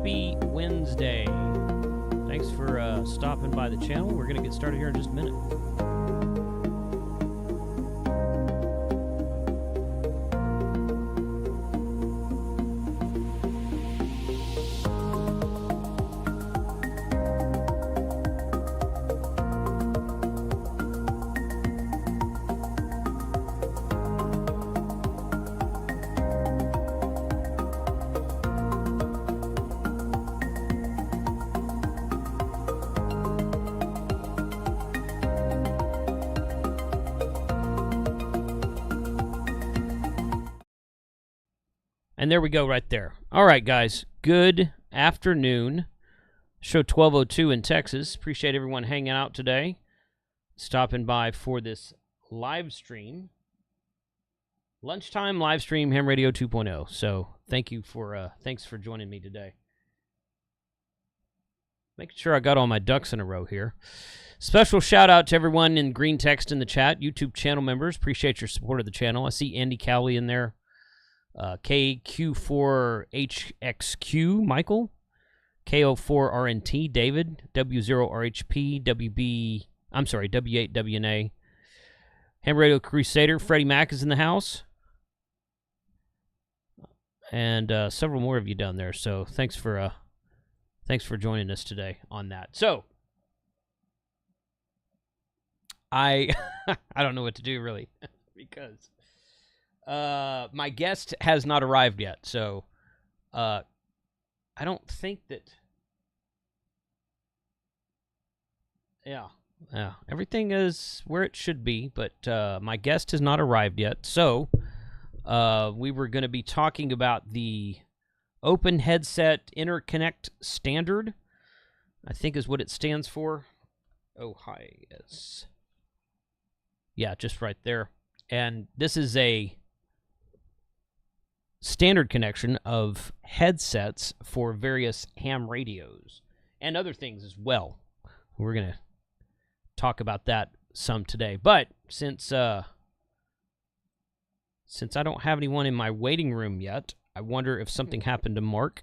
Happy Wednesday. Thanks for stopping by the channel. We're going to get started here in just a minute. And there we go right there. All right, guys. Good afternoon. Show 1202 in Texas. Appreciate everyone hanging out today. Stopping by for this live stream. Lunchtime live stream, Ham Radio 2.0. So thanks for joining me today. Making sure I got all my ducks in a row here. Special shout out to everyone in green text in the chat. YouTube channel members. Appreciate your support of the channel. I see Andy Cowley in there. KQ4HXQ, Michael, KO4RNT, David, W0RHP, W8WNA, Ham Radio Crusader, Freddie Mac is in the house, and several more of you down there. So thanks for joining us today on that. So I don't know what to do really because. My guest has not arrived yet, so I don't think that. Yeah, everything is where it should be, but my guest has not arrived yet. So we were going to be talking about the Open Headset Interconnect Standard, I think is what it stands for. OHIS. Yeah, just right there. And this is a standard connection of headsets for various ham radios and other things as well. We're going to talk about that some today. But since I don't have anyone in my waiting room yet, I wonder if something happened to Mark.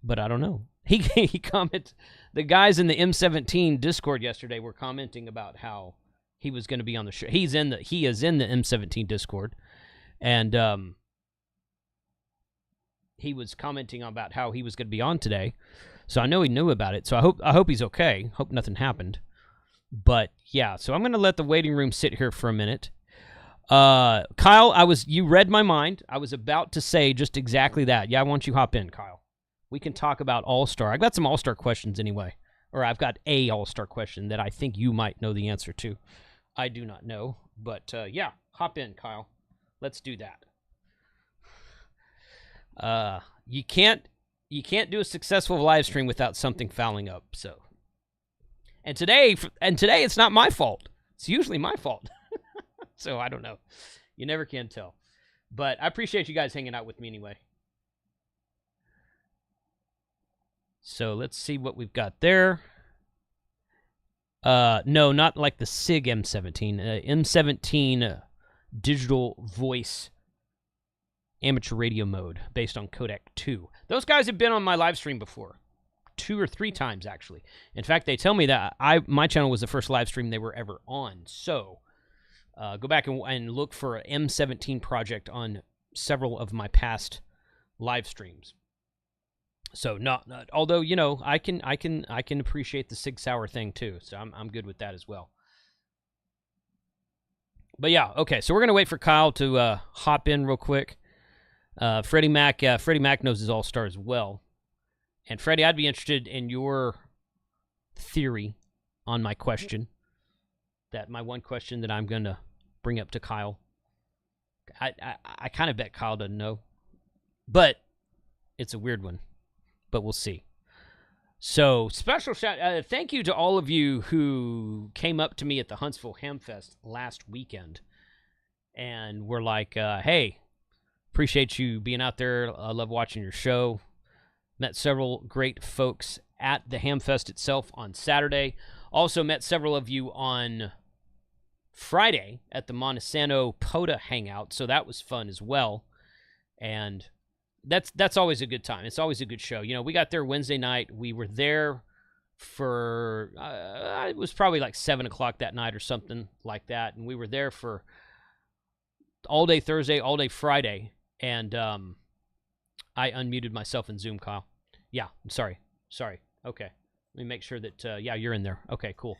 But I don't know. He commented. The guys in the M17 Discord yesterday were commenting about how he was going to be on the show. He is in the M17 Discord, and he was commenting about how he was going to be on today. So I know he knew about it. So I hope he's okay. Hope nothing happened. But yeah, so I'm going to let the waiting room sit here for a minute. Kyle, you read my mind. I was about to say just exactly that. Yeah, I want you to hop in, Kyle. We can talk about AllStar. I've got some AllStar questions anyway. Or I've got a AllStar question that I think you might know the answer to. I do not know. But, yeah, hop in, Kyle. Let's do that. You can't do a successful live stream without something fouling up. So, and today it's not my fault. It's usually my fault. So, I don't know. You never can tell. But I appreciate you guys hanging out with me anyway. So let's see what we've got there. No, not like the SIG M17. M17 digital voice amateur radio mode based on codec 2. Those guys have been on my live stream before. 2 or 3 times, actually. In fact, they tell me that my channel was the first live stream they were ever on. So go back and look for an M17 project on several of my past live streams. So not although I can appreciate the Sig Sauer thing too, so I'm good with that as well. But yeah, okay, so we're gonna wait for Kyle to hop in real quick. Freddie Mac knows his AllStar as well, and Freddie, I'd be interested in your theory on my question. My one question that I'm gonna bring up to Kyle. I kind of bet Kyle doesn't know, but it's a weird one. But we'll see. So, special shout thank you to all of you who came up to me at the Huntsville Hamfest last weekend and were like, hey, appreciate you being out there. I love watching your show. Met several great folks at the Hamfest itself on Saturday. Also met several of you on Friday at the Montesano POTA Hangout, so that was fun as well. And that's always a good time. It's always a good show. You know, we got there Wednesday night. We were there for, it was probably like 7 o'clock that night or something like that. And we were there for all day Thursday, all day Friday. And I unmuted myself in Zoom, Kyle. Yeah, I'm sorry. Okay. Let me make sure that, yeah, you're in there. Okay, cool.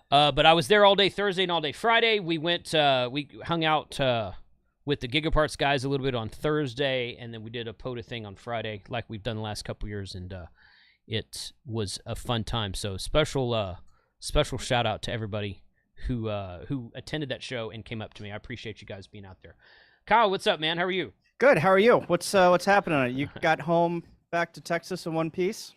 But I was there all day Thursday and all day Friday. We went, we hung out with the Gigaparts guys a little bit on Thursday, and then we did a POTA thing on Friday, like we've done the last couple years, and it was a fun time. So special shout out to everybody who attended that show and came up to me. I appreciate you guys being out there. Kyle, what's up, man? How are you? Good. How are you? What's happening? You got home back to Texas in one piece?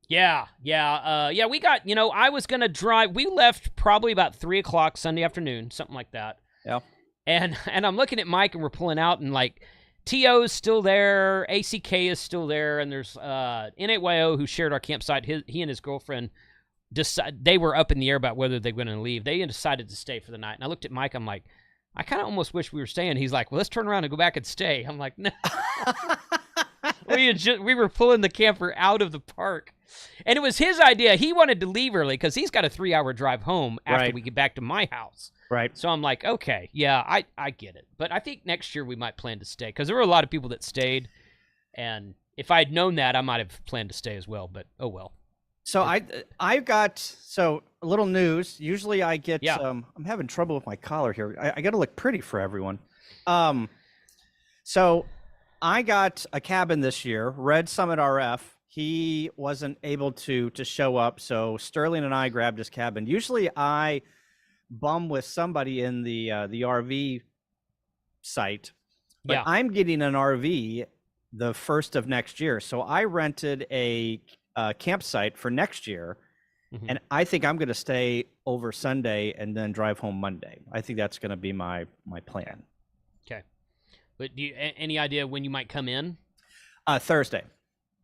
Yeah. We got, you know, I was gonna drive. We left probably about 3 o'clock Sunday afternoon, something like that. Yeah. And I'm looking at Mike, and we're pulling out, and like TO's still there, ACK is still there, and there's N8YO who shared our campsite. He and his girlfriend they were up in the air about whether they were going to leave. They decided to stay for the night. And I looked at Mike. I'm like, I kind of almost wish we were staying. He's like, well, let's turn around and go back and stay. I'm like, no. We were pulling the camper out of the park. And it was his idea. He wanted to leave early because he's got a 3-hour drive home after we get back to my house. Right. So I'm like, okay, yeah, I get it. But I think next year we might plan to stay because there were a lot of people that stayed. And if I had known that, I might have planned to stay as well. But oh well. So I got a little news. Usually I get I'm having trouble with my collar here. I got to look pretty for everyone. So I got a cabin this year. Red Summit RF. He wasn't able to show up, so Sterling and I grabbed his cabin. Usually I bum with somebody in the RV site, but I'm getting an RV the first of next year. So I rented a campsite for next year, and I think I'm going to stay over Sunday and then drive home Monday. I think that's going to be my plan. Okay. But do you any idea when you might come in? Thursday.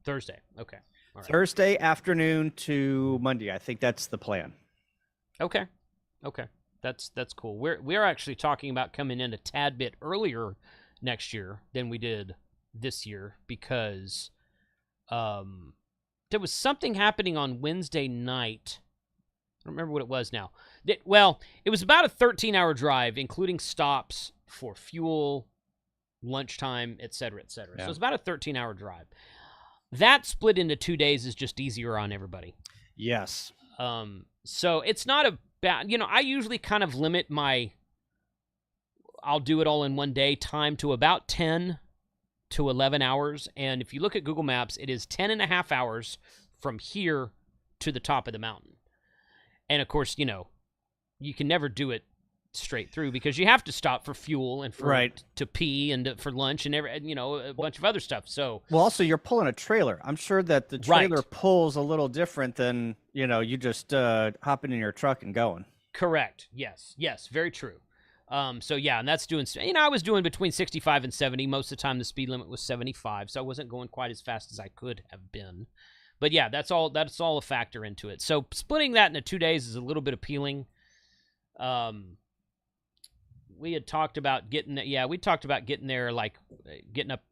Thursday. Okay. All right. Thursday afternoon to Monday. I think that's the plan. Okay. That's cool. We're actually talking about coming in a tad bit earlier next year than we did this year because there was something happening on Wednesday night. I don't remember what it was now. It was about a 13-hour drive, including stops for fuel, lunchtime, et cetera, et cetera. Yeah. So it's about a 13-hour drive. That split into 2 days is just easier on everybody. Yes. So it's not a bad, you know, I usually kind of limit I'll do it all in one day time to about 10 to 11 hours. And if you look at Google Maps, it is 10 and a half hours from here to the top of the mountain. And of course, you know, you can never do it straight through because you have to stop for fuel and for to pee and for lunch and a bunch of other stuff. So also you're pulling a trailer. I'm sure that the trailer pulls a little different than you just hopping in your truck and going. Correct. Yes, very true. So yeah, and that's doing. I was doing between 65 and 70 most of the time. The speed limit was 75, so I wasn't going quite as fast as I could have been. But yeah, that's all a factor into it. So splitting that into 2 days is a little bit appealing. We had talked about getting there, like getting up,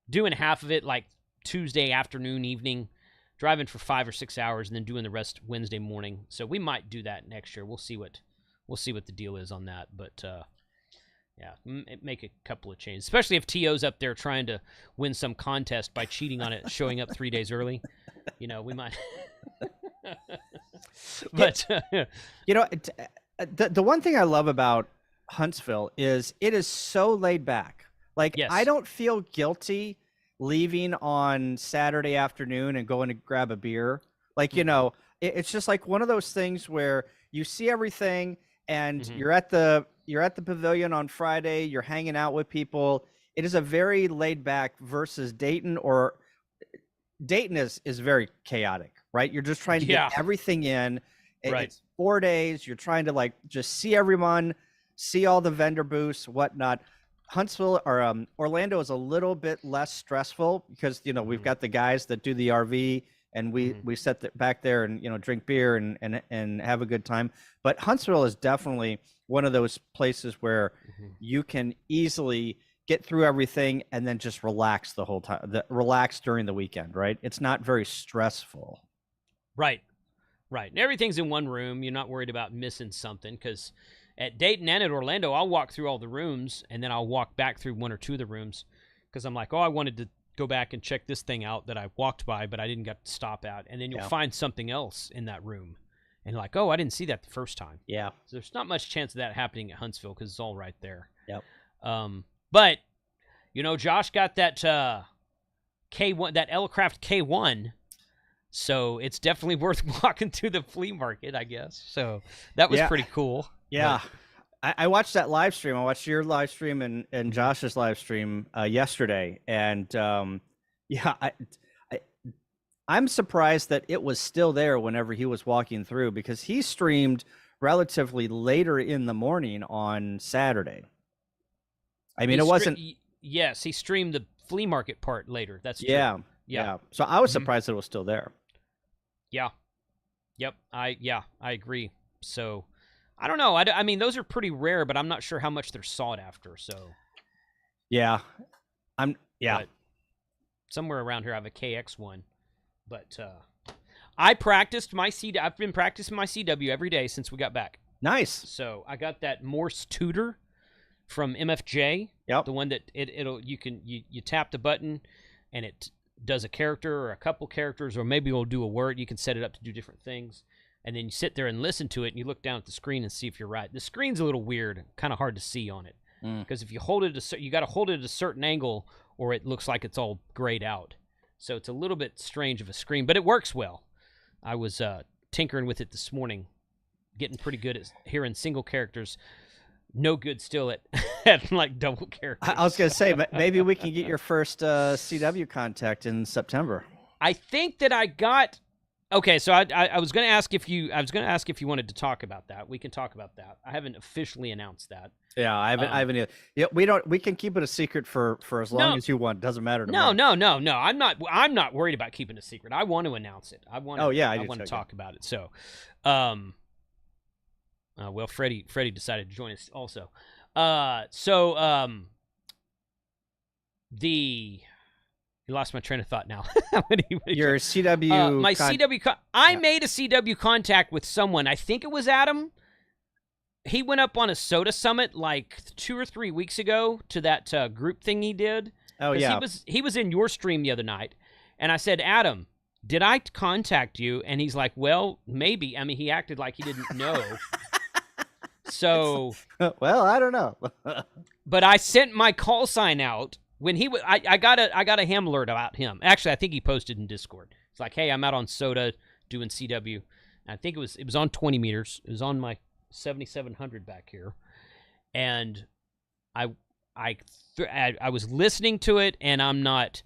doing half of it like Tuesday afternoon, evening, driving for 5 or 6 hours, and then doing the rest Wednesday morning. So we might do that next year. We'll see what the deal is on that. But make a couple of changes, especially if TO's up there trying to win some contest by cheating on it, showing up 3 days early. We might. But the one thing I love about Huntsville is it is so laid back. Like I don't feel guilty leaving on Saturday afternoon and going to grab a beer. Like, it's just like one of those things where you see everything and you're at the pavilion on Friday, you're hanging out with people. It is a very laid back versus Dayton, or Dayton is very chaotic, right? You're just trying to get everything in. It's 4 days. You're trying to just see everyone, see all the vendor booths, whatnot. Huntsville or Orlando is a little bit less stressful because we've got the guys that do the RV and we sit back there and drink beer and have a good time. But Huntsville is definitely one of those places where you can easily get through everything and then just relax the whole time. Relax during the weekend, right? It's not very stressful. Right. And everything's in one room. You're not worried about missing something, because at Dayton and at Orlando, I'll walk through all the rooms, and then I'll walk back through one or two of the rooms, because I'm like, oh, I wanted to go back and check this thing out that I walked by, but I didn't get to stop at. And then you'll find something else in that room. And like, oh, I didn't see that the first time. Yeah. So there's not much chance of that happening at Huntsville, because it's all right there. Yep. But, Josh got that K1, that Elecraft K1. So it's definitely worth walking to the flea market, I guess. So that was pretty cool. Yeah. I watched that live stream. I watched your live stream and Josh's live stream yesterday. And I'm surprised that it was still there whenever he was walking through, because he streamed relatively later in the morning on Saturday. I mean, it wasn't. Yes, he streamed the flea market part later. That's true. Yeah. So I was surprised that it was still there. Yeah. Yep. I agree. So I don't know. I mean, those are pretty rare, but I'm not sure how much they're sought after. So yeah, But somewhere around here I have a KX1, but I've been practicing my CW every day since we got back. Nice. So I got that Morse tutor from MFJ. Yep. The one that you tap the button and it does a character or a couple characters, or maybe it'll do a word. You can set it up to do different things. And then you sit there and listen to it, and you look down at the screen and see if you're right. The screen's a little weird, kind of hard to see on it. Because if you hold it, you got to hold it at a certain angle, or it looks like it's all grayed out. So it's a little bit strange of a screen, but it works well. I was tinkering with it this morning, getting pretty good at hearing single characters. No good still at like double characters. I was going to say, maybe we can get your first CW contact in September. I think that I got. Okay, so I was going to ask if you wanted to talk about that. We can talk about that. I haven't officially announced that. Yeah, I haven't either. Yeah, we can keep it a secret for as long as you want. It doesn't matter to me. No. I'm not worried about keeping it a secret. I want to announce it. I want to talk about it. So, well, Freddie decided to join us also. You lost my train of thought now. Your CW. My CW. I made a CW contact with someone. I think it was Adam. He went up on a soda summit like 2 or 3 weeks ago to that group thing he did. Oh yeah. He was in your stream the other night, and I said, Adam, did I contact you? And he's like, well, maybe. I mean, he acted like he didn't know. So. Well, I don't know. But I sent my call sign out. When he I got a ham alert about him. Actually, I think he posted in Discord. It's like, hey, I'm out on Soda doing CW. And I think it was on 20 meters. It was on my 7700 back here, and I was listening to it, and I'm not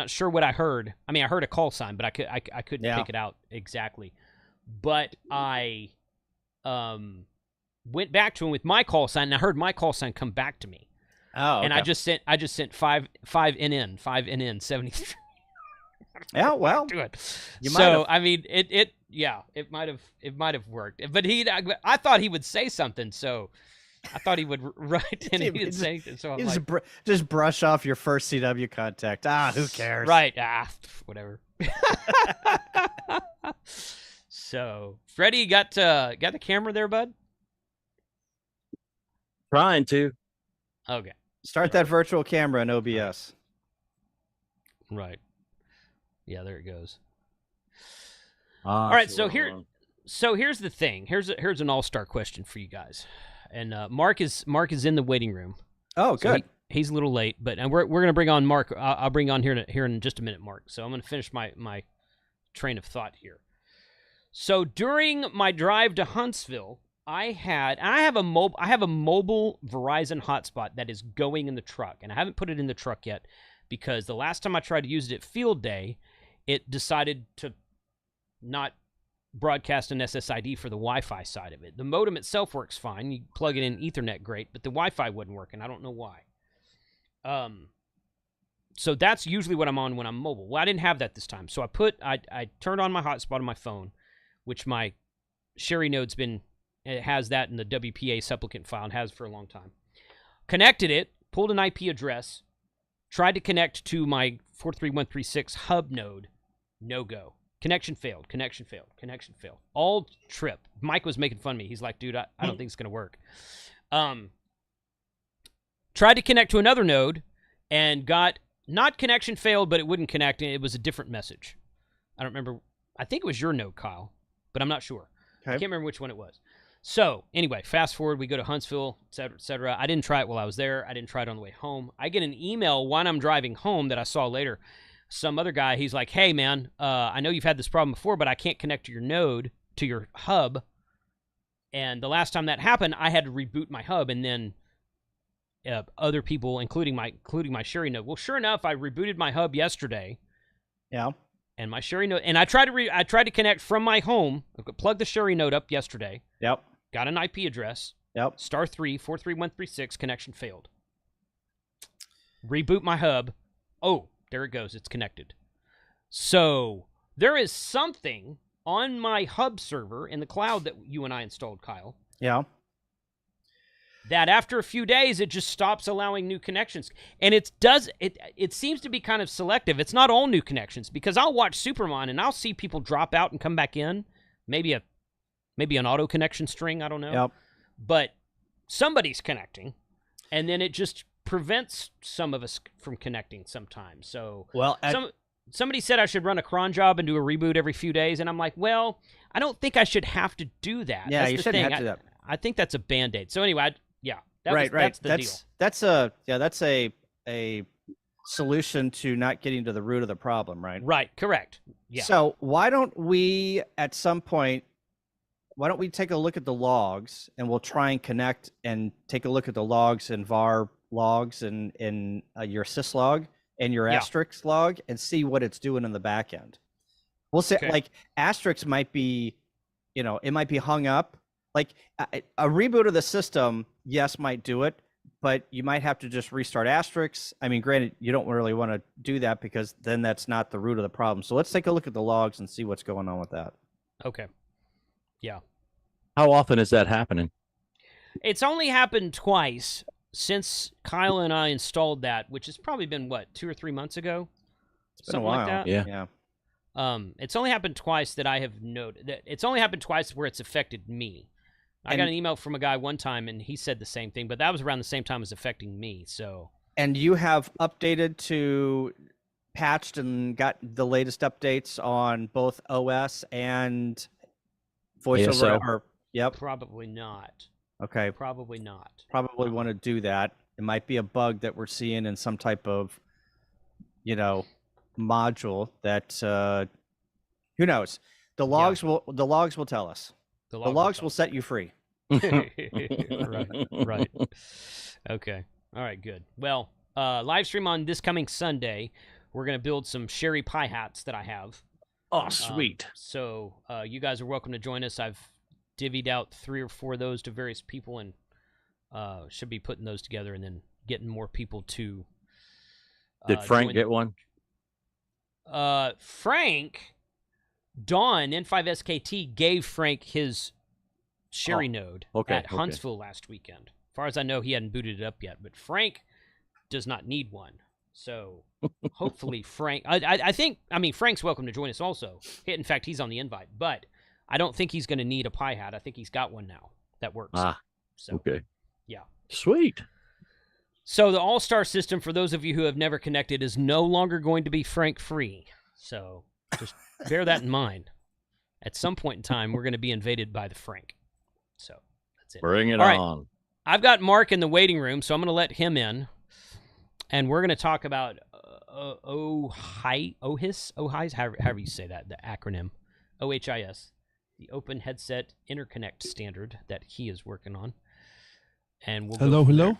sure what I heard. I mean, I heard a call sign, but I couldn't pick it out exactly. But I went back to him with my call sign, and I heard my call sign come back to me. Oh, okay. And I just sent 5 NN 73. Yeah, well, do it. So I mean, it might have worked, but I thought he would say something, so I thought he would write, and he didn't say anything. So I'm like, just brush off your first CW contact. Who cares? Right? Whatever. So Freddie got the camera there, bud. Trying to. Okay. Start that virtual camera in OBS. Right. Yeah, there it goes. All right, so here's the thing. Here's an all-star question for you guys, and Mark is in the waiting room. Oh, good. So he's a little late, but we're gonna bring on Mark. I'll bring on here in just a minute, Mark. So I'm gonna finish my train of thought here. So during my drive to Huntsville, I have a mobile Verizon hotspot that is going in the truck, and I haven't put it in the truck yet because the last time I tried to use it at field day, it decided to not broadcast an SSID for the Wi-Fi side of it. The modem itself works fine. You plug it in Ethernet, great, but the Wi-Fi wasn't working. I don't know why. So that's usually what I'm on when I'm mobile. Well, I didn't have that this time. So I turned on my hotspot on my phone, which my Sherry node's it has that in the WPA supplicant file and has for a long time. Connected it, pulled an IP address, tried to connect to my 43136 hub node, no go. Connection failed, connection failed, connection failed. All trip. Mike was making fun of me. He's like, dude, I don't think it's going to work. Tried to connect to another node and got, not connection failed, but it wouldn't connect. It was a different message. I don't remember. I think it was your node, Kyle, but I'm not sure. Okay. I can't remember which one it was. So anyway, fast forward, we go to Huntsville, et cetera, et cetera. I didn't try it while I was there. I didn't try it on the way home. I get an email while I'm driving home that I saw later. Some other guy, he's like, hey, man, I know you've had this problem before, but I can't connect to your node, to your hub. And the last time that happened, I had to reboot my hub, and then other people, including my Sherry node. Well, sure enough, I rebooted my hub yesterday. Yeah. And my Sherry node, and I tried to connect from my home. I plugged the Sherry node up yesterday. Yep. Got an IP address. Yep. *3 43136 connection failed. Reboot my hub. Oh, there it goes. It's connected. So there is something on my hub server in the cloud that you and I installed, Kyle. Yeah. That after a few days, it just stops allowing new connections. And it seems to be kind of selective. It's not all new connections, because I'll watch Superman and I'll see people drop out and come back in. Maybe an auto connection string, I don't know. Yep. But somebody's connecting, and then it just prevents some of us from connecting sometimes. So somebody said I should run a cron job and do a reboot every few days, and I'm like, well, I don't think I should have to do that. Yeah, you shouldn't have to do that. I think that's a Band-Aid. So anyway, that's the deal. That's a solution to not getting to the root of the problem, right? Right, correct. Yeah. So why don't we, at some point, take a look at the logs, and we'll try and connect and take a look at the logs and var logs and in your syslog and your asterisk log and see what it's doing in the back end. We'll say like asterisk might be, it might be hung up. Like a reboot of the system, yes, might do it, but you might have to just restart asterisks. I mean, granted, you don't really want to do that because then that's not the root of the problem. So let's take a look at the logs and see what's going on with that. Okay. Yeah. How often is that happening? It's only happened twice since Kyle and I installed that, which has probably been, 2 or 3 months ago? It's been a while. Like that? Yeah. It's only happened twice that I have noted. It's only happened twice where it's affected me. I got an email from a guy one time, and he said the same thing, but that was around the same time as affecting me. So. And you have updated to patched and got the latest updates on both OS and voiceover. Yep. Probably not. Okay. Probably not. Probably want to do that. It might be a bug that we're seeing in some type of, module that who knows. The logs will tell us. The logs will set you free. Right. Okay. All right, good. Well, live stream on this coming Sunday, we're going to build some Sherry Pie hats that I have. Oh, sweet. So you guys are welcome to join us. I've divvied out 3 or 4 of those to various people, and should be putting those together and then getting more people to Did Frank get one? Frank, Dawn, N5SKT gave Frank his Sherry node at Huntsville last weekend. As far as I know, he hadn't booted it up yet, but Frank does not need one. So hopefully Frank, I think Frank's welcome to join us also. In fact, he's on the invite, but I don't think he's going to need a pie hat. I think he's got one now that works. So, okay. Yeah. Sweet. So the AllStar system, for those of you who have never connected, is no longer going to be Frank free. So just bear that in mind. At some point in time, we're going to be invaded by the Frank. So that's it. Bring it All right. on. I've got Mark in the waiting room, so I'm going to let him in. And we're going to talk about OHIS, however you say that, the acronym, OHIS, the Open Headset Interconnect Standard that he is working on. And we'll hello. There.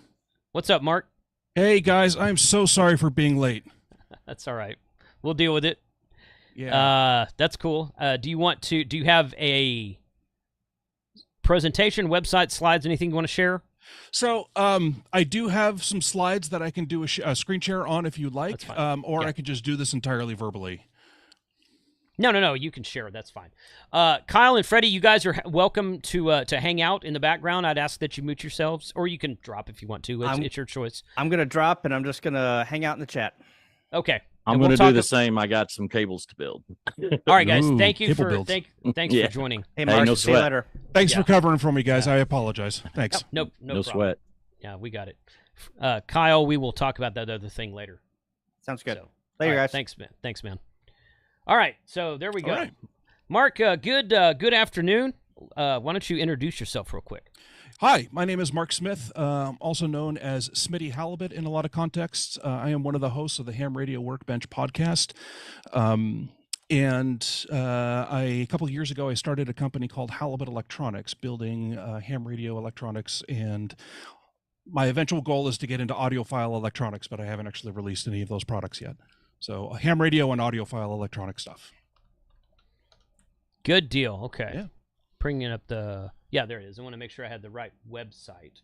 What's up, Mark? Hey, guys. I'm so sorry for being late. That's all right. We'll deal with it. Yeah. That's cool. Do you have a presentation, website, slides, anything you want to share? So I do have some slides that I can do a screen share on if you'd like, or I could just do this entirely verbally. No. You can share. That's fine. Kyle and Freddie, you guys are welcome to hang out in the background. I'd ask that you mute yourselves, or you can drop if you want to. It's your choice. I'm going to drop, and I'm just going to hang out in the chat. Okay. I'm going to do the same. I got some cables to build. All right, guys. Ooh, thank you thanks for joining. Hey, Mark, no see you sweat. later. Thanks for covering for me, guys. I apologize. Thanks. No problem. Sweat. Yeah, we got it. Kyle, we will talk about that other thing later. Sounds good. So, Later, guys. Thanks, man. All right, so there we go. Right. Mark, good afternoon. Why don't you introduce yourself real quick? Hi, my name is Mark Smith, also known as Smitty Halibut in a lot of contexts. I am one of the hosts of the Ham Radio Workbench podcast. A couple of years ago, I started a company called Halibut Electronics, building ham radio electronics. And my eventual goal is to get into audiophile electronics, but I haven't actually released any of those products yet. So ham radio and audiophile electronic stuff. Good deal. Okay. Yeah. Bringing up there it is. I want to make sure I had the right website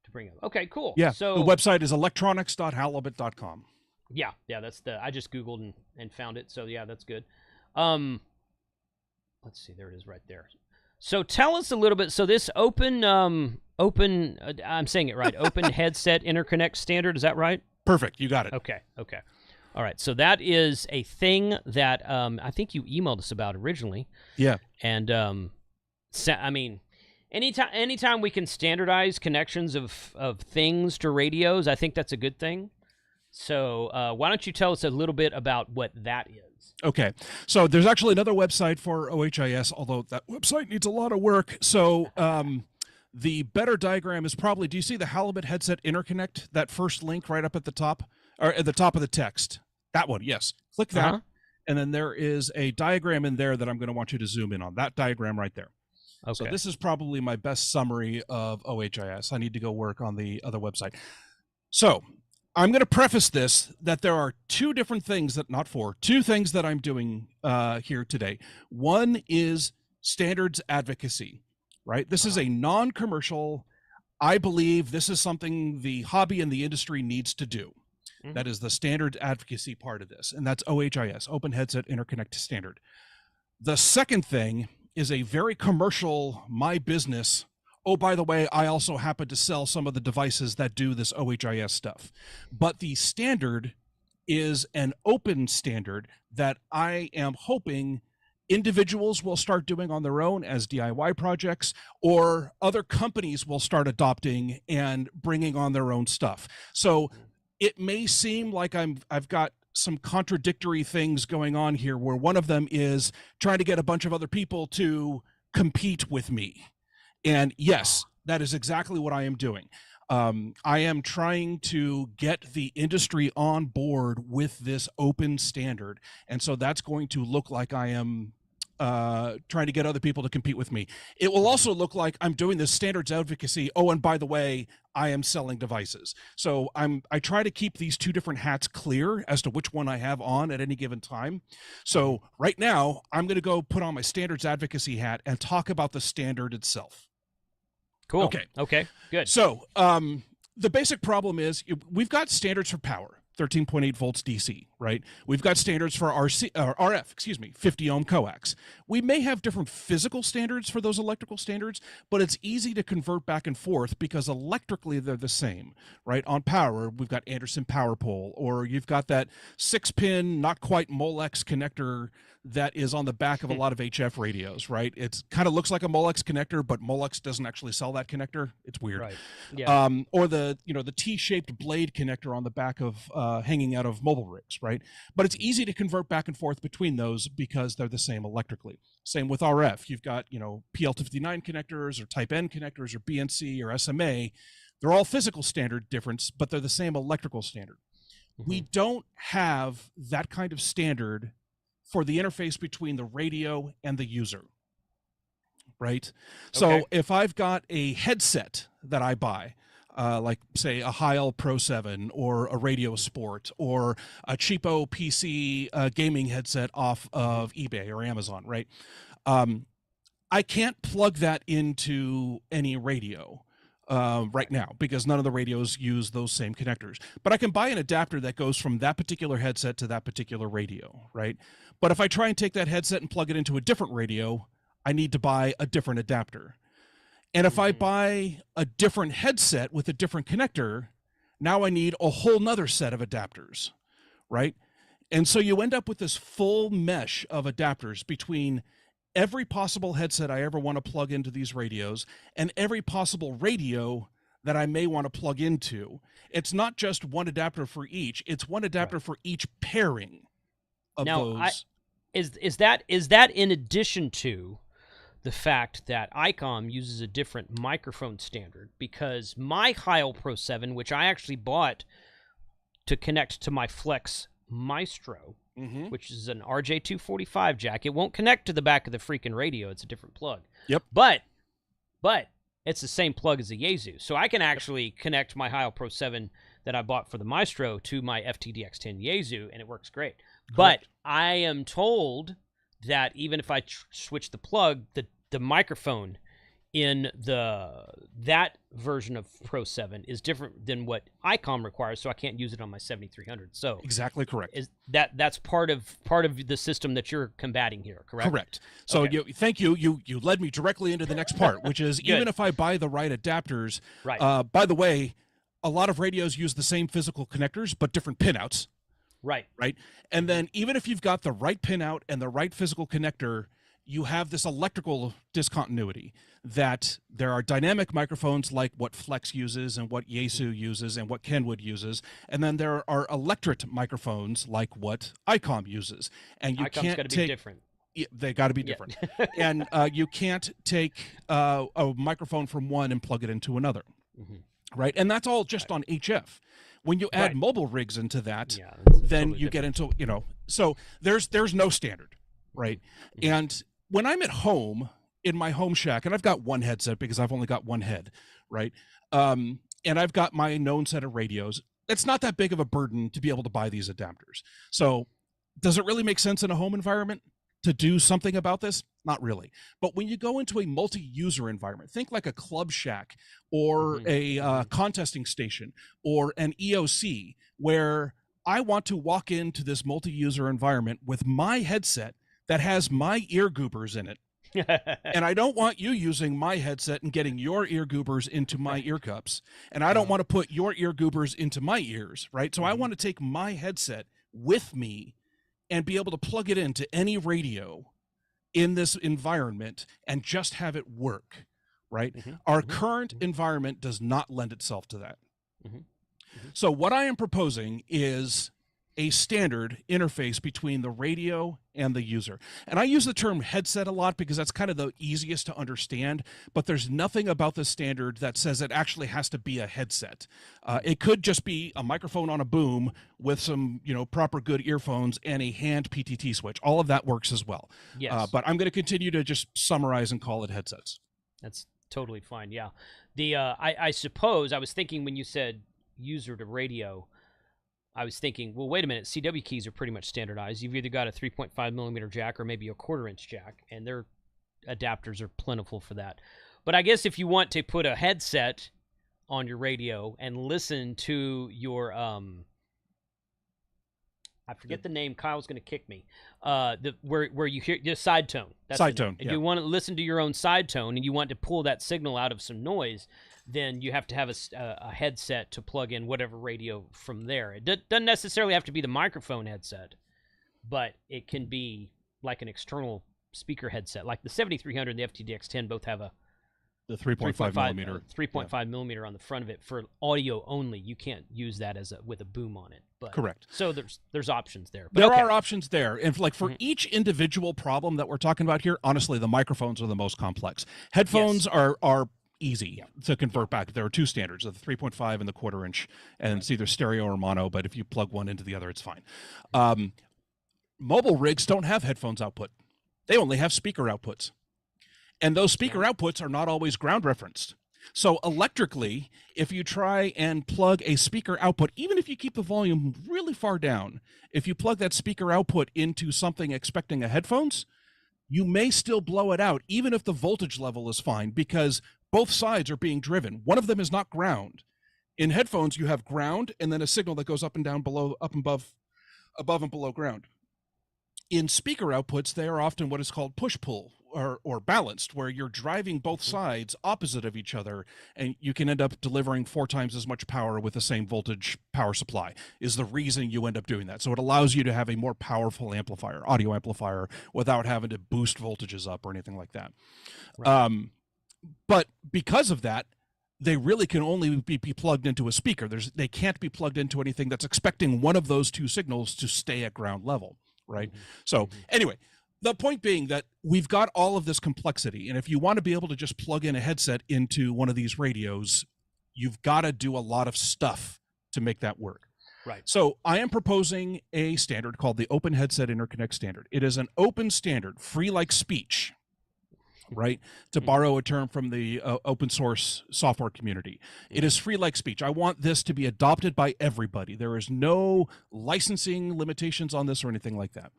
to bring up. Okay, cool. Yeah. So the website is electronics.halibut.com. Yeah, that's I just Googled and found it. So yeah, that's good. Let's see, there it is right there. So tell us a little bit. So this open I'm saying it right. Open Headset Interconnect Standard, is that right? Perfect. You got it. Okay. All right, so that is a thing that I think you emailed us about originally. Yeah. And anytime we can standardize connections of things to radios, I think that's a good thing. So why don't you tell us a little bit about what that is? Okay, so there's actually another website for OHIS, although that website needs a lot of work. So the better diagram is probably, do you see the Halibut Headset Interconnect, that first link right up at the top, or at the top of the text? That one, yes. Click that, and then there is a diagram in there that I'm going to want you to zoom in on. That diagram right there. Okay. So this is probably my best summary of OHIS. I need to go work on the other website. So I'm going to preface this that there are two things that I'm doing here today. One is standards advocacy, right? This is a non-commercial. I believe this is something the hobby and the industry needs to do. Mm-hmm. That is the standard advocacy part of this, and that's OHIS, Open Headset Interconnect Standard. The second thing is a very commercial, my business. Oh, by the way, I also happen to sell some of the devices that do this OHIS stuff. But the standard is an open standard that I am hoping individuals will start doing on their own as DIY projects, or other companies will start adopting and bringing on their own stuff. So it may seem like I've got some contradictory things going on here, where one of them is trying to get a bunch of other people to compete with me. And yes, that is exactly what I am doing. I am trying to get the industry on board with this open standard. And so that's going to look like I am trying to get other people to compete with me. It will also look like I'm doing this standards advocacy. Oh, and by the way, I am selling devices. So I try to keep these two different hats clear as to which one I have on at any given time. So right now, I'm going to go put on my standards advocacy hat and talk about the standard itself. Cool. Okay. Good. So the basic problem is we've got standards for power. 13.8 volts DC, right? We've got standards for RF, 50 ohm coax. We may have different physical standards for those electrical standards, but it's easy to convert back and forth because electrically they're the same, right? On power, we've got Anderson power pole, or you've got that 6-pin, not quite Molex connector that is on the back of a lot of HF radios, right? It's kind of looks like a Molex connector, but Molex doesn't actually sell that connector. It's weird. Right. Yeah. Or the T-shaped blade connector on the back of hanging out of mobile rigs, right? But it's easy to convert back and forth between those because they're the same electrically. Same with RF. You've got, PL59 connectors or Type N connectors or BNC or SMA. They're all physical standard difference, but they're the same electrical standard. Mm-hmm. We don't have that kind of standard for the interface between the radio and the user, right? Okay. So if I've got a headset that I buy, like say a Heil Pro 7 or a Radio Sport or a cheapo PC gaming headset off of eBay or Amazon, right? I can't plug that into any radio. right now, because none of the radios use those same connectors. But I can buy an adapter that goes from that particular headset to that particular radio, right? But if I try and take that headset and plug it into a different radio, I need to buy a different adapter. And if I buy a different headset with a different connector, now I need a whole nother set of adapters, right? And so you end up with this full mesh of adapters between every possible headset I ever want to plug into these radios and every possible radio that I may want to plug into. It's not just one adapter for each, it's one adapter for each pairing of those. Is that in addition to the fact that ICOM uses a different microphone standard? Because my Heil Pro 7, which I actually bought to connect to my Flex Maestro, which is an RJ245 jack, it won't connect to the back of the freaking radio. It's a different plug. Yep. But it's the same plug as the Yaesu. So I can actually connect my Heil Pro 7 that I bought for the Maestro to my FTDX10 Yaesu, and it works great. Correct. But I am told that even if I switch the plug, the microphone in that version of Pro 7 is different than what ICOM requires, so I can't use it on my 7300. So exactly correct. That's part of the system that you're combating here, correct? Correct. So thank you. You led me directly into the next part, which is even if I buy the right adapters. Right. By the way, a lot of radios use the same physical connectors but different pinouts. Right. Right. And then even if you've got the right pinout and the right physical connector, you have this electrical discontinuity that there are dynamic microphones like what Flex uses and what Yaesu uses and what Kenwood uses. And then there are electret microphones like what ICOM uses. And you can't gotta be different. They got to be different. And you can't take a microphone from one and plug it into another. Right. And that's all just on HF. When you add mobile rigs into that, then totally you get into, so there's no standard, right? And when I'm at home in my home shack, and I've got one headset because I've only got one head, right? And I've got my known set of radios. It's not that big of a burden to be able to buy these adapters. So does it really make sense in a home environment to do something about this? Not really. But when you go into a multi-user environment, think like a club shack or a contesting station or an EOC, where I want to walk into this multi-user environment with my headset that has my ear goobers in it. And I don't want you using my headset and getting your ear goobers into my ear cups. And I don't want to put your ear goobers into my ears, right? So I want to take my headset with me and be able to plug it into any radio in this environment and just have it work, right? Our current environment does not lend itself to that. So what I am proposing is a standard interface between the radio and the user. And I use the term headset a lot because that's kind of the easiest to understand, but there's nothing about the standard that says it actually has to be a headset. It could just be a microphone on a boom with some, proper good earphones and a hand PTT switch. All of that works as well. Yes. But I'm going to continue to just summarize and call it headsets. That's totally fine. Yeah. I suppose I was thinking when you said user to radio, I was thinking, well, wait a minute, CW keys are pretty much standardized. You've either got a 3.5 millimeter jack or maybe a 1/4 inch jack, and their adapters are plentiful for that. But I guess if you want to put a headset on your radio and listen to your, I forget the name, Kyle's going to kick me, where you hear the side tone. That's side tone, If you want to listen to your own side tone and you want to pull that signal out of some noise, then you have to have a headset to plug in whatever radio from there. It doesn't necessarily have to be the microphone headset, but it can be like an external speaker headset. Like the 7300 and the FTDX10 both have the 3.5 millimeter. 3.5 millimeter on the front of it for audio only. You can't use that with a boom on it. But, correct. So there's options there. But there are options there. And like for each individual problem that we're talking about here, honestly, the microphones are the most complex. Headphones are easy to convert back. There are two standards, the 3.5 and the 1/4 inch, and it's either stereo or mono, but if you plug one into the other, it's fine. Mobile rigs don't have headphones output. They only have speaker outputs. And those speaker outputs are not always ground referenced. So electrically, if you try and plug a speaker output, even if you keep the volume really far down, if you plug that speaker output into something expecting a headphones, you may still blow it out, even if the voltage level is fine, because both sides are being driven. One of them is not ground. In headphones, you have ground and then a signal that goes up and down, below, up and above and below ground. In speaker outputs, they are often what is called push-pull or balanced, where you're driving both sides opposite of each other, and you can end up delivering 4 times as much power with the same voltage power supply, is the reason you end up doing that. So it allows you to have a more powerful amplifier, audio amplifier, without having to boost voltages up or anything like that. Right. But because of that, they really can only be plugged into a speaker. They can't be plugged into anything that's expecting one of those 2 signals to stay at ground level, right? So anyway, the point being that we've got all of this complexity, and if you want to be able to just plug in a headset into one of these radios, you've got to do a lot of stuff to make that work. Right. So I am proposing a standard called the Open Headset Interconnect Standard. It is an open standard, free like speech, right? To borrow a term from the open source software community. It is free like speech. I want this to be adopted by everybody. There is no licensing limitations on this or anything like that.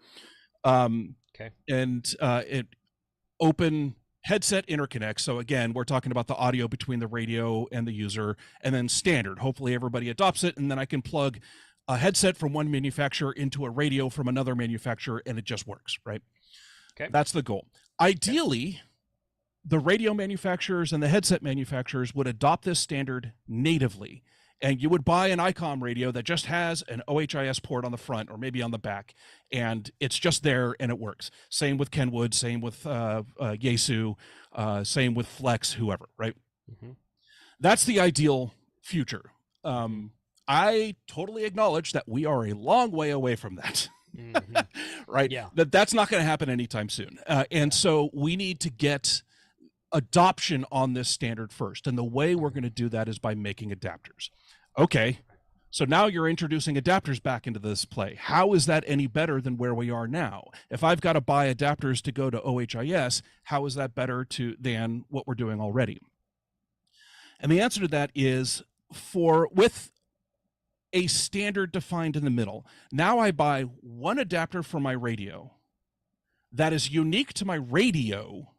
Okay. And it open headset interconnect. So again, we're talking about the audio between the radio and the user, and then standard. Hopefully everybody adopts it, and then I can plug a headset from one manufacturer into a radio from another manufacturer, and it just works, right? Okay. That's the goal. Ideally, the radio manufacturers and the headset manufacturers would adopt this standard natively. And you would buy an ICOM radio that just has an OHIS port on the front or maybe on the back, and it's just there and it works. Same with Kenwood, same with Yaesu, same with Flex, whoever, right? That's the ideal future. I totally acknowledge that we are a long way away from that. Right? Yeah. That's not going to happen anytime soon. And so we need to get adoption on this standard first. And the way we're going to do that is by making adapters. Okay, so now you're introducing adapters back into this play. How is that any better than where we are now? If I've got to buy adapters to go to OHIS, how is that better than what we're doing already? And the answer to that is with a standard defined in the middle. Now I buy one adapter for my radio that is unique to my radio,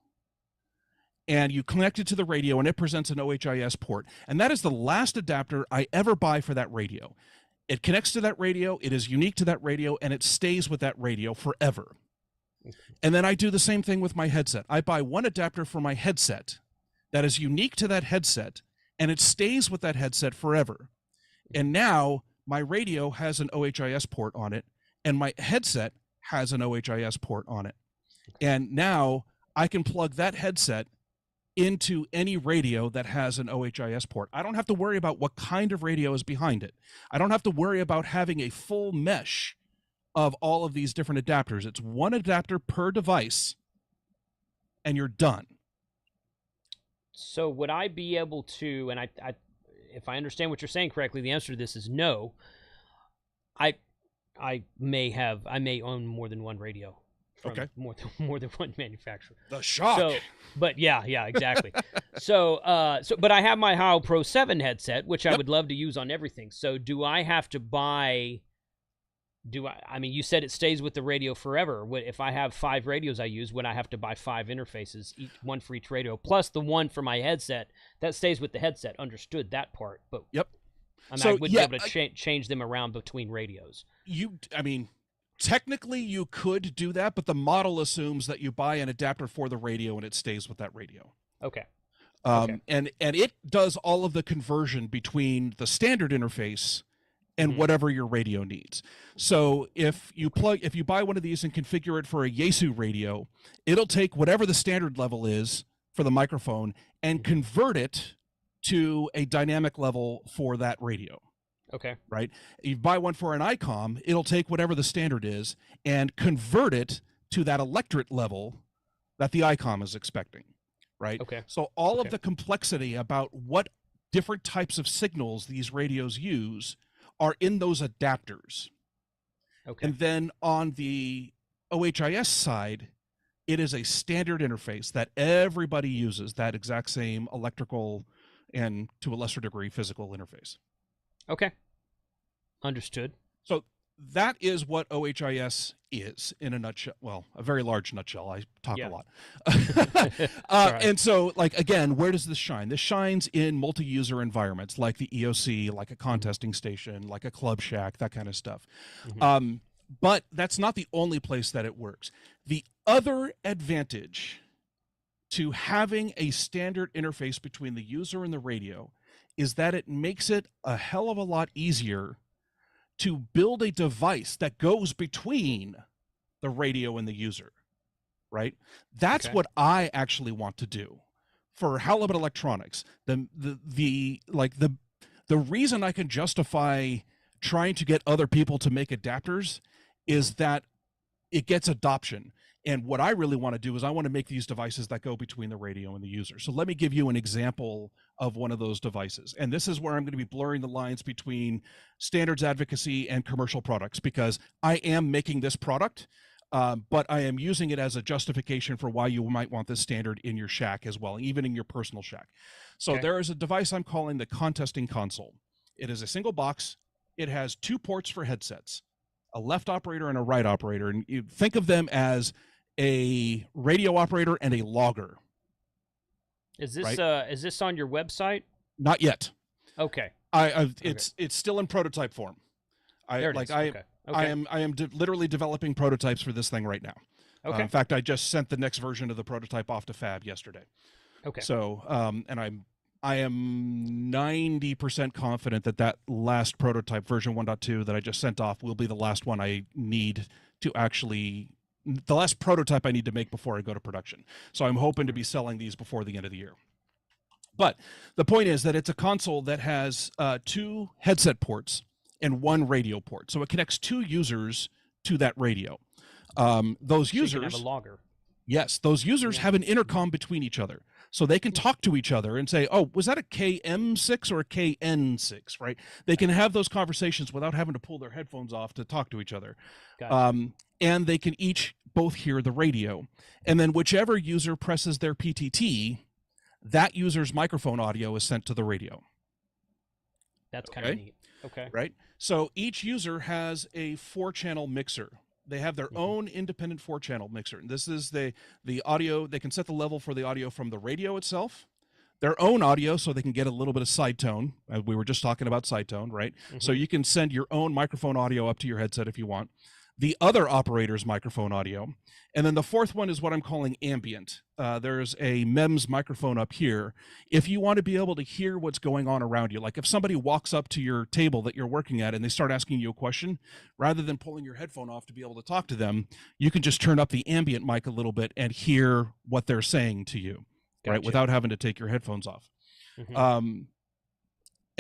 and you connect it to the radio, and it presents an OHIS port. And that is the last adapter I ever buy for that radio. It connects to that radio, it is unique to that radio, and it stays with that radio forever. And then I do the same thing with my headset. I buy one adapter for my headset that is unique to that headset, and it stays with that headset forever. And now my radio has an OHIS port on it, and my headset has an OHIS port on it. And now I can plug that headset into any radio that has an OHIS port. I don't have to worry about what kind of radio is behind it. I don't have to worry about having a full mesh of all of these different adapters. It's one adapter per device, and you're done. So would I be able to, and I if I understand what you're saying correctly, the answer to this is no. I may own more than one radio. Okay. More than one manufacturer. The shock. So, but yeah, exactly. But I have my Halibut Pro 7 headset, which I would love to use on everything. So do I have to buy? I mean, you said it stays with the radio forever. If I have 5 radios I use, would I have to buy 5 interfaces, one for each radio, plus the one for my headset that stays with the headset? Understood that part, but I wouldn't be able to change them around between radios. Technically, you could do that, but the model assumes that you buy an adapter for the radio and it stays with that radio. Okay. And it does all of the conversion between the standard interface and whatever your radio needs. So if you buy one of these and configure it for a Yaesu radio, it'll take whatever the standard level is for the microphone and convert it to a dynamic level for that radio. Okay. Right? You buy one for an ICOM, it'll take whatever the standard is and convert it to that electorate level that the ICOM is expecting. Right? Okay. So all of the complexity about what different types of signals these radios use are in those adapters. Okay. And then on the OHIS side, it is a standard interface that everybody uses, that exact same electrical and to a lesser degree physical interface. Okay. Understood. So that is what OHIS is in a nutshell. Well, a very large nutshell. I talk a lot. And so, like, again, where does this shine? This shines in multi-user environments like the EOC, like a contesting station, like a Club Shack, that kind of stuff. But that's not the only place that it works. The other advantage to having a standard interface between the user and the radio is that it makes it a hell of a lot easier to build a device that goes between the radio and the user, right? That's what I actually want to do for Halibut Electronics. The reason I can justify trying to get other people to make adapters is that it gets adoption. And what I really want to do is I want to make these devices that go between the radio and the user. So let me give you an example of one of those devices. And this is where I'm going to be blurring the lines between standards advocacy and commercial products, because I am making this product, but I am using it as a justification for why you might want this standard in your shack as well, even in your personal shack. So there is a device I'm calling the contesting console. It is a single box. It has 2 ports for headsets, a left operator and a right operator. And you think of them as a radio operator and a logger. Is this on your website? Not yet. Okay. It's still in prototype form. I am literally developing prototypes for this thing right now. Okay. In fact, I just sent the next version of the prototype off to Fab yesterday. Okay. So, and I am 90% confident that last prototype, version 1.2 that I just sent off, will be the last one I need to actually, the last prototype I need to make before I go to production. So I'm hoping to be selling these before the end of the year. But the point is that it's a console that has 2 headset ports and 1 radio port. So it connects 2 users to that radio. Those users, you can have a logger. Yes, those users have an intercom between each other. So they can talk to each other and say, oh, was that a KM6 or a KN6, right? They can have those conversations without having to pull their headphones off to talk to each other. Gotcha. And they can both hear the radio. And then whichever user presses their PTT, that user's microphone audio is sent to the radio. That's kind of neat. Okay. Right? So each user has a 4-channel mixer. They have their own independent 4-channel mixer. And this is the audio. They can set the level for the audio from the radio itself, their own audio, so they can get a little bit of side tone. We were just talking about side tone, right? So you can send your own microphone audio up to your headset if you want. The other operator's microphone audio. And then the 4th one is what I'm calling ambient. There's a MEMS microphone up here. If you want to be able to hear what's going on around you, like if somebody walks up to your table that you're working at and they start asking you a question, rather than pulling your headphone off to be able to talk to them, you can just turn up the ambient mic a little bit and hear what they're saying to you, right? Without having to take your headphones off. And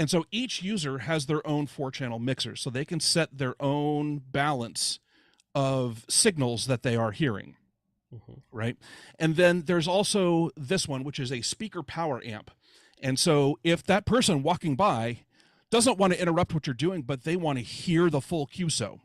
so each user has their own 4-channel mixer, so they can set their own balance of signals that they are hearing, right? And then there's also this one, which is a speaker power amp. And so if that person walking by doesn't want to interrupt what you're doing, but they want to hear the full QSO,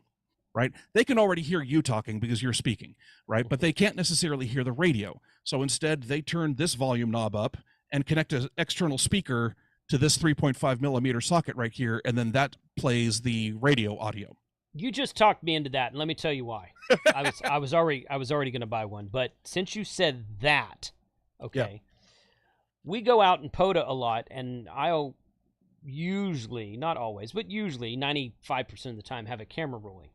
right? They can already hear you talking because you're speaking, right? But they can't necessarily hear the radio. So instead, they turn this volume knob up and connect an external speaker to this 3.5 millimeter socket right here, and then that plays the radio audio. You just talked me into that, and let me tell you why. I was already going to buy one, but since you said that, we go out in POTA a lot, and I'll usually, not always, but usually 95% of the time have a camera rolling.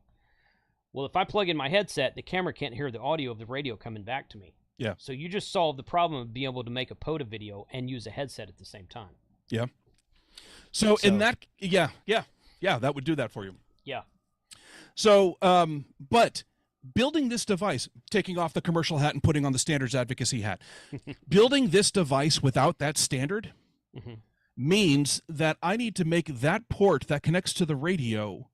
Well, if I plug in my headset, the camera can't hear the audio of the radio coming back to me. Yeah. So you just solved the problem of being able to make a POTA video and use a headset at the same time. Yeah. So in that, that would do that for you. Yeah. So, but building this device, taking off the commercial hat and putting on the standards advocacy hat, building this device without that standard means that I need to make that port that connects to the radio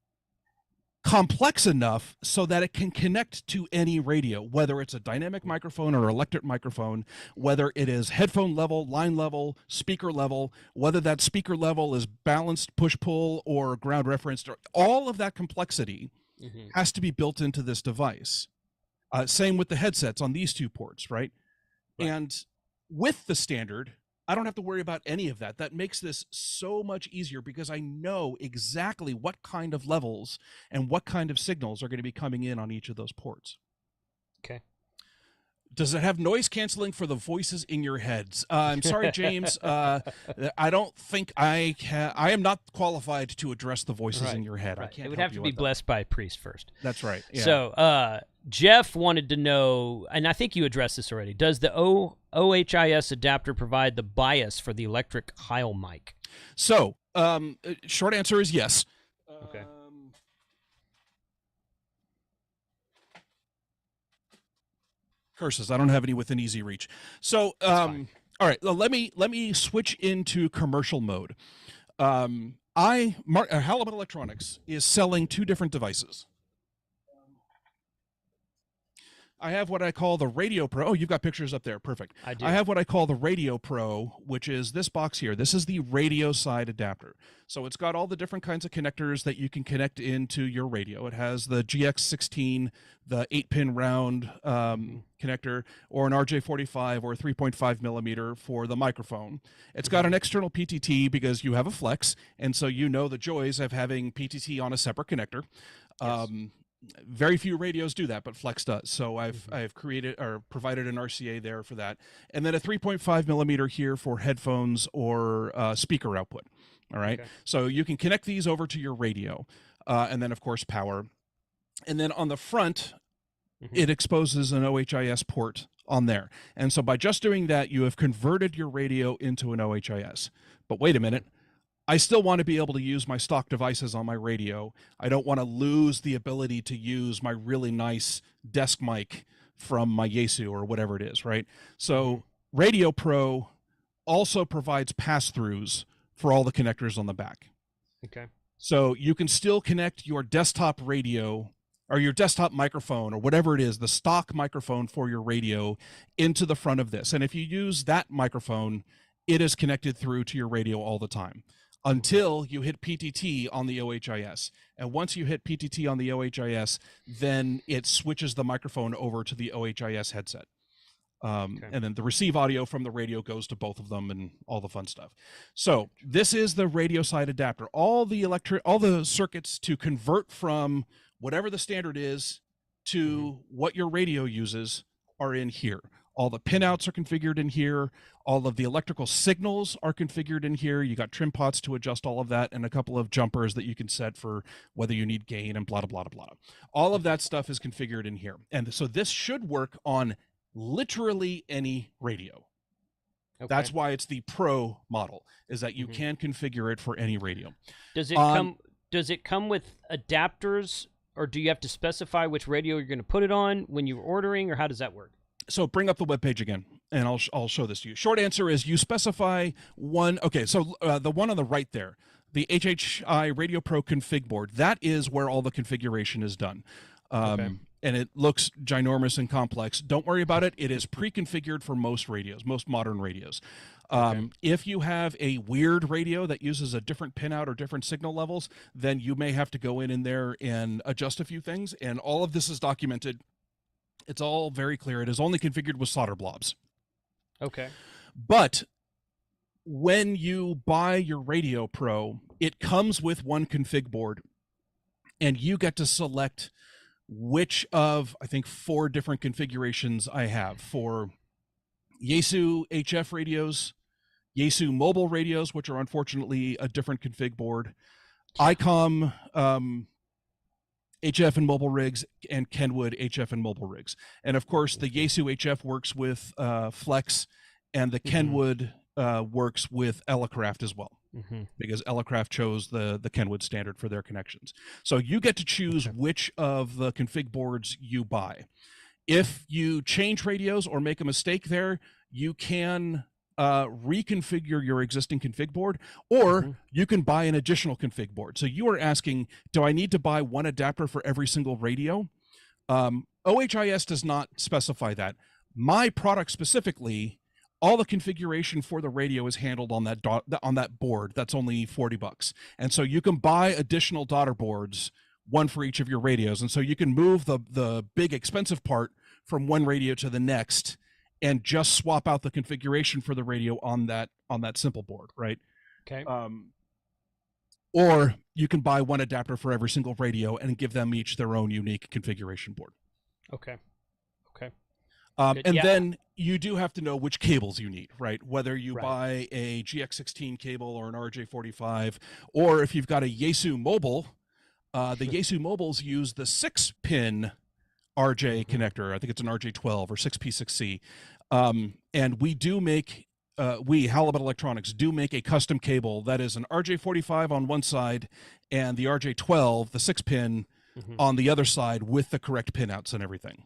complex enough so that it can connect to any radio, whether it's a dynamic microphone or electric microphone, whether it is headphone level, line level, speaker level, whether that speaker level is balanced push-pull or ground referenced, or all of that complexity has to be built into this device. Same with the headsets on these 2 ports, right? And with the standard, I don't have to worry about any of that. That makes this so much easier because I know exactly what kind of levels and what kind of signals are going to be coming in on each of those ports. Okay. Does it have noise canceling for the voices in your heads? I'm sorry, James. I don't think I am not qualified to address the voices in your head. Right. I can't. It would have to be blessed by a priest first. That's right. Yeah. So Jeff wanted to know, and I think you addressed this already. Does the OHIS adapter provide the bias for the electric Heil mic? So short answer is yes. Okay. Curses, I don't have any within easy reach. So all right, well, let me switch into commercial mode. Halibut Electronics is selling two different devices. I have what I call the Radio Pro. Oh, you've got pictures up there. Perfect. I do. I have what I call the Radio Pro, which is this box here. This is the radio side adapter. So it's got all the different kinds of connectors that you can connect into your radio. It has the GX16, the 8-pin round connector, or an RJ45 or a 3.5 millimeter for the microphone. It's got an external PTT because you have a Flex, and so you know the joys of having PTT on a separate connector. Yes. Very few radios do that, but Flex does. So I've created or provided an RCA there for that, and then a 3.5 millimeter here for headphones or speaker output. All right, so you can connect these over to your radio, and then of course power, and then on the front, it exposes an OHIS port on there, and so by just doing that, you have converted your radio into an OHIS. But wait a minute. I still want to be able to use my stock devices on my radio. I don't want to lose the ability to use my really nice desk mic from my Yaesu or whatever it is, right? So Radio Pro also provides pass-throughs for all the connectors on the back. Okay. So you can still connect your desktop radio or your desktop microphone or whatever it is, the stock microphone for your radio, into the front of this. And if you use that microphone, it is connected through to your radio all the time, until you hit PTT on the OHIS. And once you hit PTT on the OHIS, then it switches the microphone over to the OHIS headset. And then the receive audio from the radio goes to both of them and all the fun stuff. So this is the radio side adapter. All the circuits to convert from whatever the standard is to what your radio uses are in here. All the pinouts are configured in here. All of the electrical signals are configured in here. You got trim pots to adjust all of that, and a couple of jumpers that you can set for whether you need gain and blah, blah, blah, blah. All of that stuff is configured in here. And so this should work on literally any radio. Okay. That's why it's the Pro model, is that you can configure it for any radio. Does it come with adapters, or do you have to specify which radio you're going to put it on when you're ordering, or how does that work? So bring up the webpage again, and I'll show this to you. Short answer is you specify one. Okay, so the one on the right there, the HHI Radio Pro config board, that is where all the configuration is done. And it looks ginormous and complex. Don't worry about it. It is pre-configured for most radios, most modern radios. If you have a weird radio that uses a different pinout or different signal levels, then you may have to go in there and adjust a few things, and all of this is documented. It's all very clear. It is only configured with solder blobs. Okay. But when you buy your Radio Pro, it comes with one config board, and you get to select which of, I think, 4 different configurations I have for Yaesu HF radios, Yaesu mobile radios, which are unfortunately a different config board, ICOM HF and mobile rigs, and Kenwood HF and mobile rigs. And of course, the Yaesu HF works with Flex, and the Kenwood works with Elecraft as well, because Elecraft chose the Kenwood standard for their connections. So you get to choose which of the config boards you buy. If you change radios or make a mistake there, you can reconfigure your existing config board, or you can buy an additional config board. So you are asking, do I need to buy one adapter for every single radio? OHIS does not specify that. My product specifically, all the configuration for the radio is handled on that board. That's only $40. And so you can buy additional daughter boards, one for each of your radios. And so you can move the big expensive part from one radio to the next and just swap out the configuration for the radio on that simple board, right? Okay. Or you can buy one adapter for every single radio and give them each their own unique configuration board. Okay. Then you do have to know which cables you need, right? Whether you buy a GX16 cable or an RJ45, or if you've got a Yaesu mobile, the Yaesu mobiles use the 6-pin RJ connector. I think it's an RJ12 or 6P6C. And we do make, Halibut Electronics, do make a custom cable that is an RJ45 on one side and the RJ12, the 6-pin, on the other side with the correct pinouts and everything.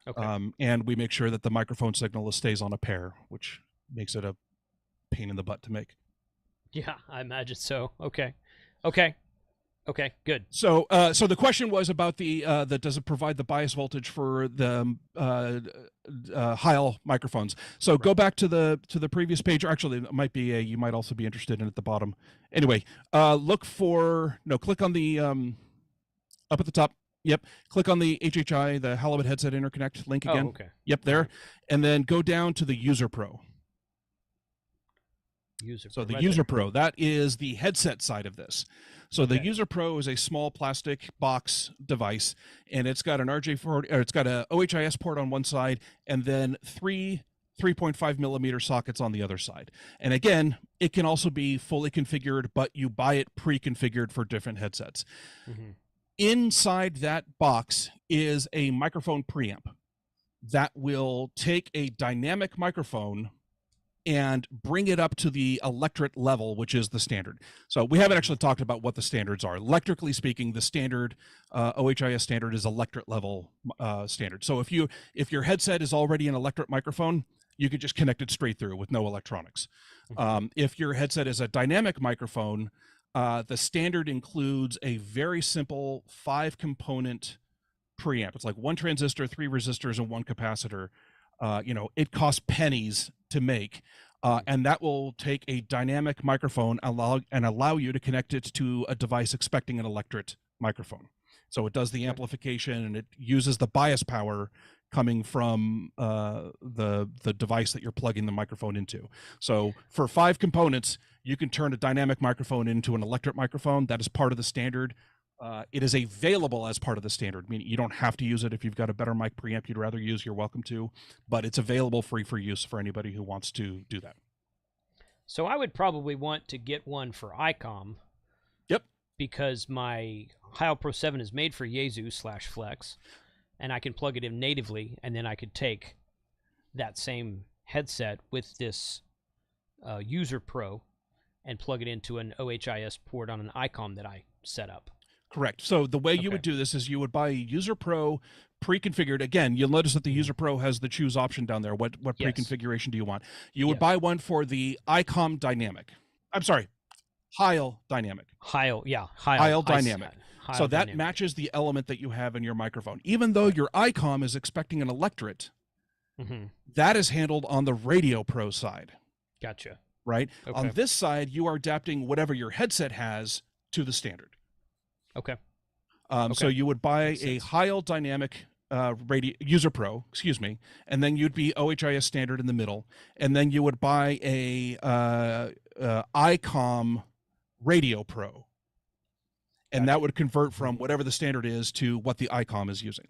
Okay. And we make sure that the microphone signal stays on a pair, which makes it a pain in the butt to make. Yeah, I imagine so. Okay, good. So, so the question was about the does it provide the bias voltage for the Heil microphones? So go back to the previous page. Or actually, it might be you might also be interested in at the bottom. Anyway, click on the up at the top. Yep. Click on the HHI, the Halibut Headset Interconnect link again. Oh, okay. Yep, there. And then go down to the User Pro. So the User Pro, that is the headset side of this. So the User Pro is a small plastic box device, and it's got an it's got a OHIS port on one side, and then three 3.5 millimeter sockets on the other side. And again, it can also be fully configured, but you buy it pre-configured for different headsets. Inside that box is a microphone preamp that will take a dynamic microphone and bring it up to the electret level, which is the standard. So we haven't actually talked about what the standards are. Electrically speaking, the standard OHIS standard is electret level standard. So if your headset is already an electret microphone, you could just connect it straight through with no electronics. If your headset is a dynamic microphone, the standard includes a very simple 5-component preamp. It's like 1 transistor, 3 resistors, and 1 capacitor. It costs pennies to make, and that will take a dynamic microphone and allow you to connect it to a device expecting an electret microphone. So it does the amplification, and it uses the bias power coming from the device that you're plugging the microphone into. So for 5 components, you can turn a dynamic microphone into an electret microphone. That is part of the standard. It is available as part of the standard, meaning you don't have to use it. If you've got a better mic preamp you'd rather use, you're welcome to, but it's available free for use for anybody who wants to do that. So I would probably want to get one for ICOM. Yep. Because my Heil Pro 7 is made for Yaesu/Flex, and I can plug it in natively, and then I could take that same headset with this User Pro and plug it into an OHIS port on an ICOM that I set up. Correct. So the way you would do this is you would buy a User Pro pre-configured. Again, you'll notice that the User Pro has the choose option down there. What pre-configuration do you want? You would buy one for the ICOM Dynamic. I'm sorry, Heil Dynamic. Heil Dynamic. So that matches the element that you have in your microphone. Even though your ICOM is expecting an electret, that is handled on the Radio Pro side. Gotcha. Right? Okay. On this side, you are adapting whatever your headset has to the standard. Okay. So you would buy a Heil Dynamic User Pro, and then you'd be OHIS standard in the middle, and then you would buy a ICOM Radio Pro, and that would convert from whatever the standard is to what the ICOM is using.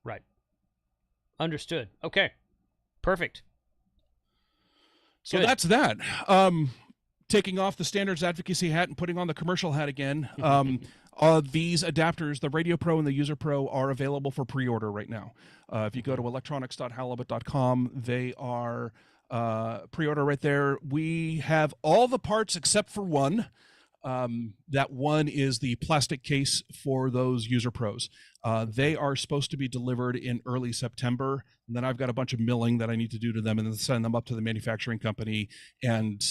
Right. Understood. Okay. Perfect. So that's that. Taking off the standards advocacy hat and putting on the commercial hat again. These adapters, the Radio Pro and the User Pro, are available for pre-order right now. If you go to electronics.halibut.com, they are pre-order right there. We have all the parts except for one. That one is the plastic case for those User Pros. They are supposed to be delivered in early September, and then I've got a bunch of milling that I need to do to them and then send them up to the manufacturing company, and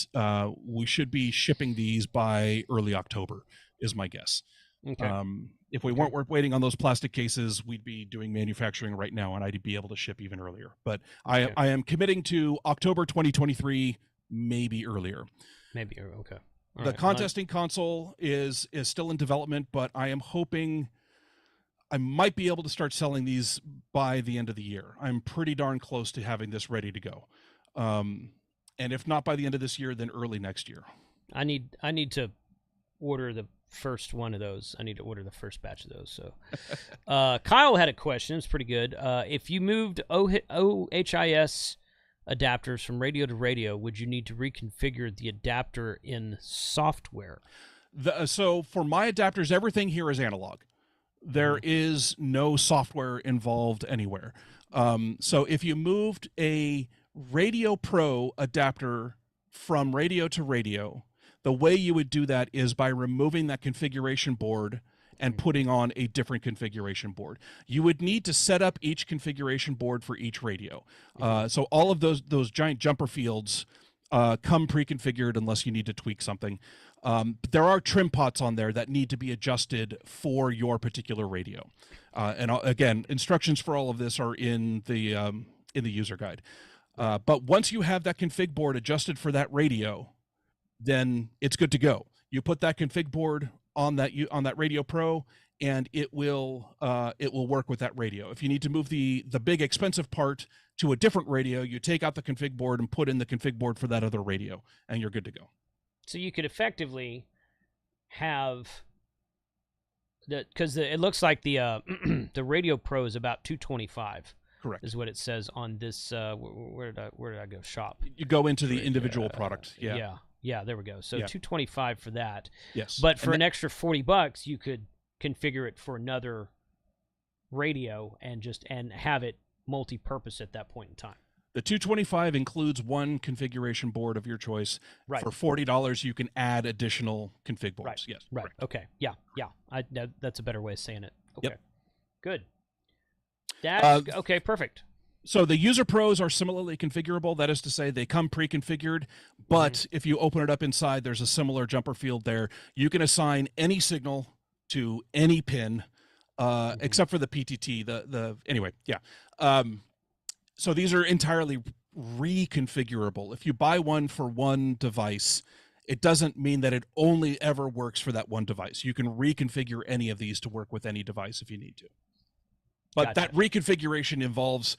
we should be shipping these by early October is my guess. Okay. If we weren't waiting on those plastic cases, we'd be doing manufacturing right now, and I'd be able to ship even earlier. But I am committing to October 2023, maybe earlier. Maybe, okay. The contesting console is still in development, but I am hoping I might be able to start selling these by the end of the year. I'm pretty darn close to having this ready to go. And if not by the end of this year, then early next year. I need to order the first one of those. I need to order the first batch of those. So, Kyle had a question. It's pretty good. If you moved OHIS adapters from radio to radio, would you need to reconfigure the adapter in software? So for my adapters, everything here is analog. There is no software involved anywhere. So if you moved a Radio Pro adapter from radio to radio, the way you would do that is by removing that configuration board and putting on a different configuration board. You would need to set up each configuration board for each radio. So all of those giant jumper fields come pre-configured unless you need to tweak something. There are trim pots on there that need to be adjusted for your particular radio. And again, instructions for all of this are in the user guide. But once you have that config board adjusted for that radio, then it's good to go. You put that config board on that Radio Pro, and it will work with that radio. If you need to move the big expensive part to a different radio, you take out the config board and put in the config board for that other radio, and you're good to go. So you could effectively have because it looks like the the Radio Pro is about $225. Correct. Is what it says on this. Where did I go? Shop. You go into the individual product. Yeah. There we go. So Yeah. $225 for that. Yes. But for an extra $40, you could configure it for another radio and have it multi-purpose at that point in time. The $225 includes one configuration board of your choice. Right. For $40, you can add additional config boards. Right. Yes. Right. Correct. Okay. Yeah. That's a better way of saying it. Okay. Yep. Good. That's okay. Perfect. So the user pros are similarly configurable. That is to say, they come pre-configured, but if you open it up inside, there's a similar jumper field there. You can assign any signal to any pin, except for the PTT. Anyway, yeah. So these are entirely reconfigurable. If you buy one for one device, it doesn't mean that it only ever works for that one device. You can reconfigure any of these to work with any device if you need to. But that reconfiguration involves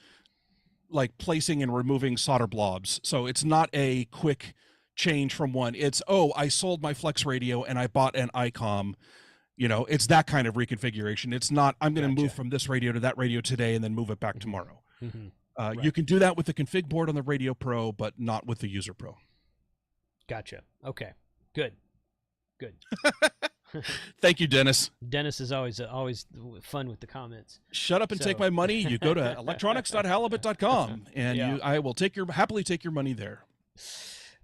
like placing and removing solder blobs. So it's not a quick change from one. It's, I sold my Flex radio and I bought an ICOM. It's that kind of reconfiguration. It's not, I'm going to move from this radio to that radio today and then move it back tomorrow. Right. You can do that with the config board on the Radio Pro, but not with the User Pro. Gotcha. Okay. Good. Thank you, Dennis. Dennis is always fun with the comments. Shut up and take my money. You go to electronics.halibut.com and I will happily take your money there.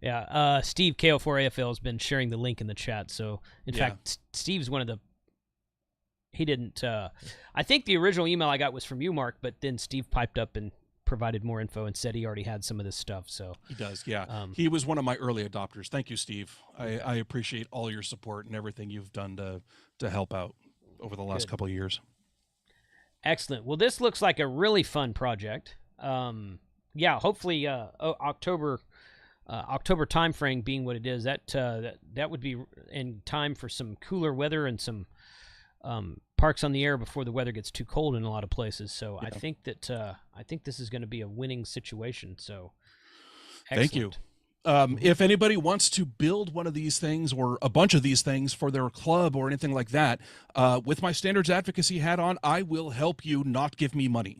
Yeah. Steve KO4AFL has been sharing the link in the chat. So in fact, Steve's one of he didn't, I think the original email I got was from you, Mark, but then Steve piped up and provided more info and said he already had some of this stuff. So he does. Yeah. He was one of my early adopters. Thank you, Steve. I appreciate all your support and everything you've done to help out over the last couple of years. Excellent. Well, this looks like a really fun project. Hopefully October timeframe being what it is, that would be in time for some cooler weather and some parks on the air before the weather gets too cold in a lot of places. So I think this is going to be a winning situation. So excellent. Thank you. If anybody wants to build one of these things or a bunch of these things for their club or anything like that, with my standards advocacy hat on, I will help you not give me money.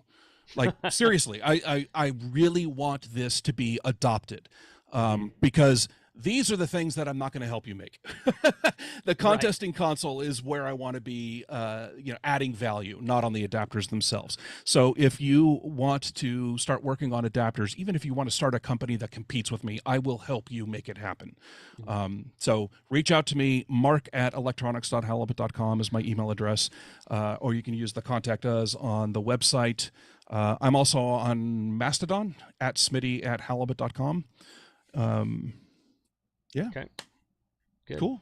Like seriously, I really want this to be adopted, because these are the things that I'm not going to help you make. The contesting console is where I want to be, adding value, not on the adapters themselves. So if you want to start working on adapters, even if you want to start a company that competes with me, I will help you make it happen. So reach out to me. mark@electronics.halibut.com is my email address, or you can use the contact us on the website. I'm also on Mastodon at smitty@halibut.com. Yeah. Okay. Good. Cool.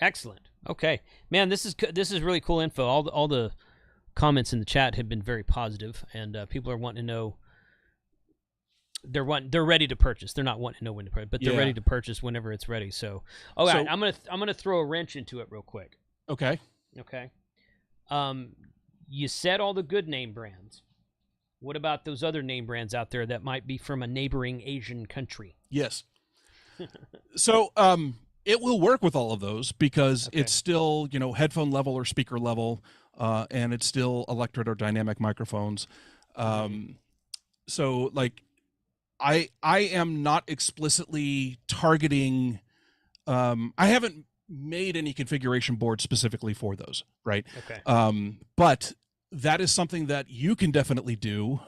Excellent. Okay, man, this is really cool info. All the comments in the chat have been very positive, and people are wanting to know. They're ready to purchase. They're not wanting to know when to purchase, but they're ready to purchase whenever it's ready. So, right, I'm gonna throw a wrench into it real quick. Okay. Okay. you said all the good name brands. What about those other name brands out there that might be from a neighboring Asian country? Yes. So it will work with all of those because it's still, headphone level or speaker level, and it's still electret or dynamic microphones. So like I am not explicitly targeting, I haven't made any configuration board specifically for those, right? But that is something that you can definitely do.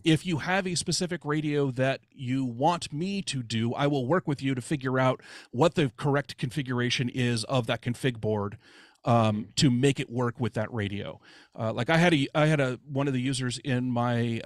If you have a specific radio that you want me to do, I will work with you to figure out what the correct configuration is of that config board to make it work with that radio. Like I had one of the users in my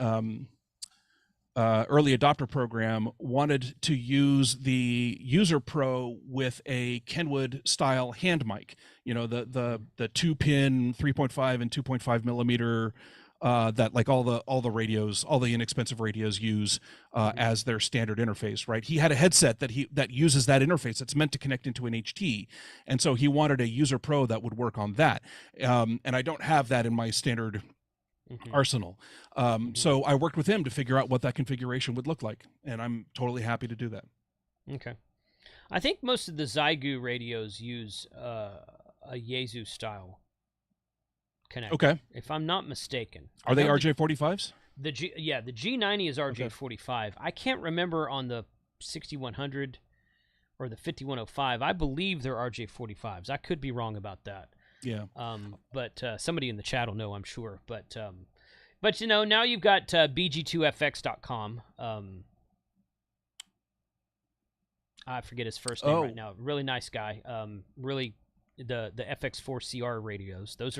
early adopter program wanted to use the User Pro with a Kenwood style hand mic, the 2-pin 3.5 and 2.5 millimeter that like all the radios, all the inexpensive radios use as their standard interface, right? He had a headset that uses that interface that's meant to connect into an HT, and so he wanted a User Pro that would work on that. And I don't have that in my standard arsenal. So I worked with him to figure out what that configuration would look like, and I'm totally happy to do that. Okay. I think most of the Zygu radios use a Yaesu style connector. Okay. If I'm not mistaken. Are they RJ45s? The G90 is RJ45. I can't remember on the 6100 or the 5105. I believe they're RJ45s. I could be wrong about that. Yeah. But somebody in the chat will know, I'm sure. But now you've got bg2fx.com. I forget his first name right now. Really nice guy. Really the FX4CR radios. Those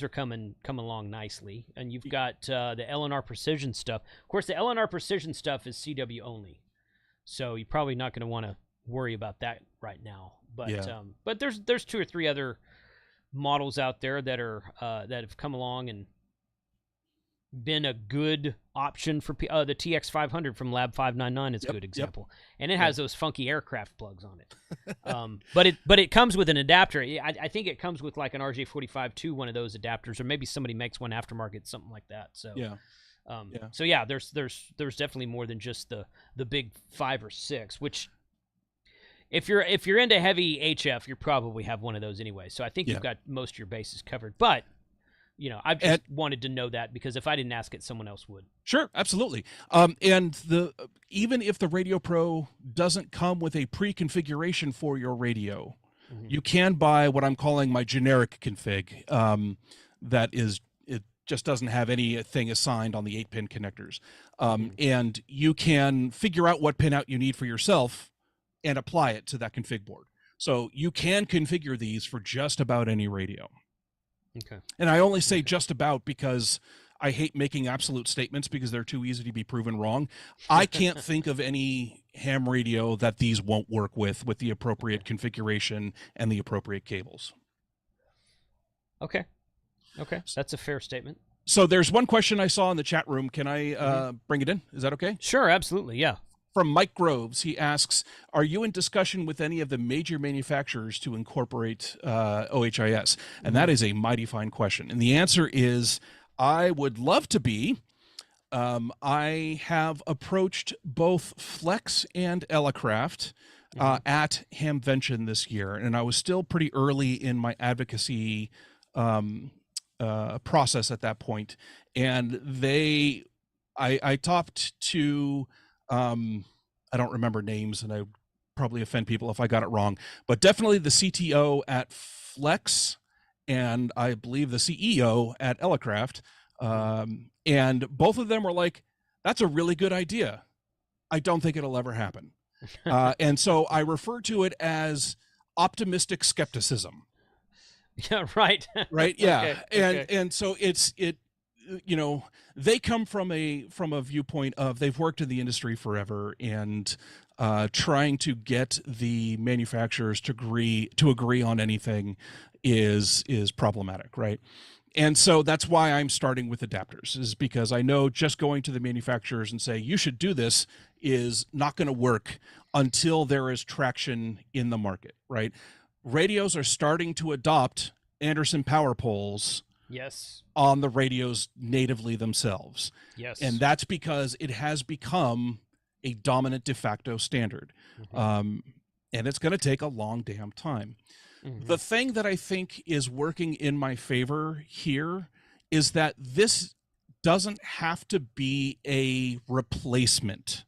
are coming along nicely. And you've got the LNR Precision stuff. Of course, the LNR Precision stuff is CW only, so you're probably not going to want to worry about that right now. But there's 2 or 3 other models out there that are that have come along and been a good option for the TX500 from Lab 599 is a good example, and it has those funky aircraft plugs on it. But it comes with an adapter. I think it comes with like an RJ45 to one of those adapters, or maybe somebody makes one aftermarket, something like that. So there's definitely more than just the big 5 or 6, which if you're into heavy HF, you probably have one of those anyway. So I think you've got most of your bases covered. But I just wanted to know that, because if I didn't ask it, someone else would. Sure, absolutely. And even if the Radio Pro doesn't come with a pre-configuration for your radio, you can buy what I'm calling my generic config. That is, it just doesn't have anything assigned on the 8-pin connectors, and you can figure out what pin out you need for yourself and apply it to that config board. So you can configure these for just about any radio. Okay. And I only say just about because I hate making absolute statements because they're too easy to be proven wrong. I can't think of any ham radio that these won't work with the appropriate configuration and the appropriate cables. Okay. That's a fair statement. So there's one question I saw in the chat room. Can I bring it in? Is that okay? Sure, absolutely, yeah. From Mike Groves, he asks, are you in discussion with any of the major manufacturers to incorporate OHIS? And that is a mighty fine question. And the answer is, I would love to be. I have approached both Flex and Elecraft at Hamvention this year, and I was still pretty early in my advocacy process at that point. And I talked to... I don't remember names, and I would probably offend people if I got it wrong, but definitely the CTO at Flex, and I believe the CEO at Elecraft, and both of them were like, that's a really good idea. I don't think it'll ever happen. And so I refer to it as optimistic skepticism. Yeah, right. Right, yeah. And so it they come from a viewpoint of they've worked in the industry forever, and trying to get the manufacturers to agree on anything is problematic, right? And so that's why I'm starting with adapters, is because I know just going to the manufacturers and say you should do this is not going to work until there is traction in the market, right? Radios are starting to adopt Anderson power poles Yes. on the radios natively themselves. Yes. And that's because it has become a dominant de facto standard. And it's going to take a long damn time. The thing that I think is working in my favor here is that this doesn't have to be a replacement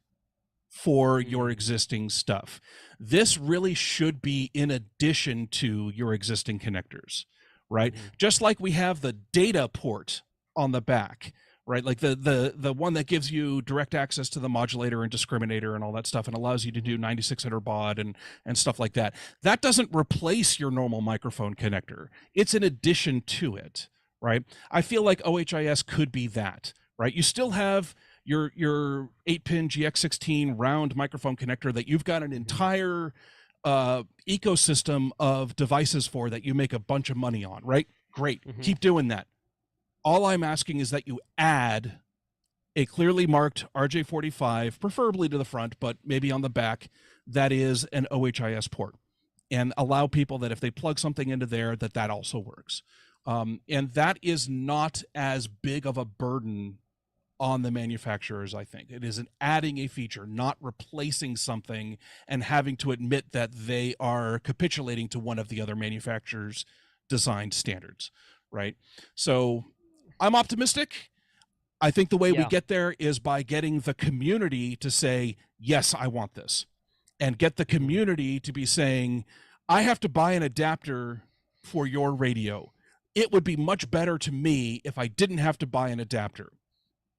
for your existing stuff. This really should be in addition to your existing connectors, right? Just like we have the data port on the back, right? Like the one that gives you direct access to the modulator and discriminator and all that stuff and allows you to do 9600 baud and stuff like that. That doesn't replace your normal microphone connector. It's in addition to it, right? I feel like OHIS could be that, right? You still have your 8-pin GX16 round microphone connector that you've got an entire ecosystem of devices for that you make a bunch of money on, right? Great. Keep doing that. All I'm asking is that you add a clearly marked RJ45, preferably to the front, but maybe on the back, that is an OHIS port, and allow people that if they plug something into there, that also works. And that is not as big of a burden on the manufacturers, I think. It is adding a feature, not replacing something and having to admit that they are capitulating to one of the other manufacturers' designed standards, right? So I'm optimistic. I think the way we get there is by getting the community to say, yes, I want this, and get the community to be saying, I have to buy an adapter for your radio. It would be much better to me if I didn't have to buy an adapter,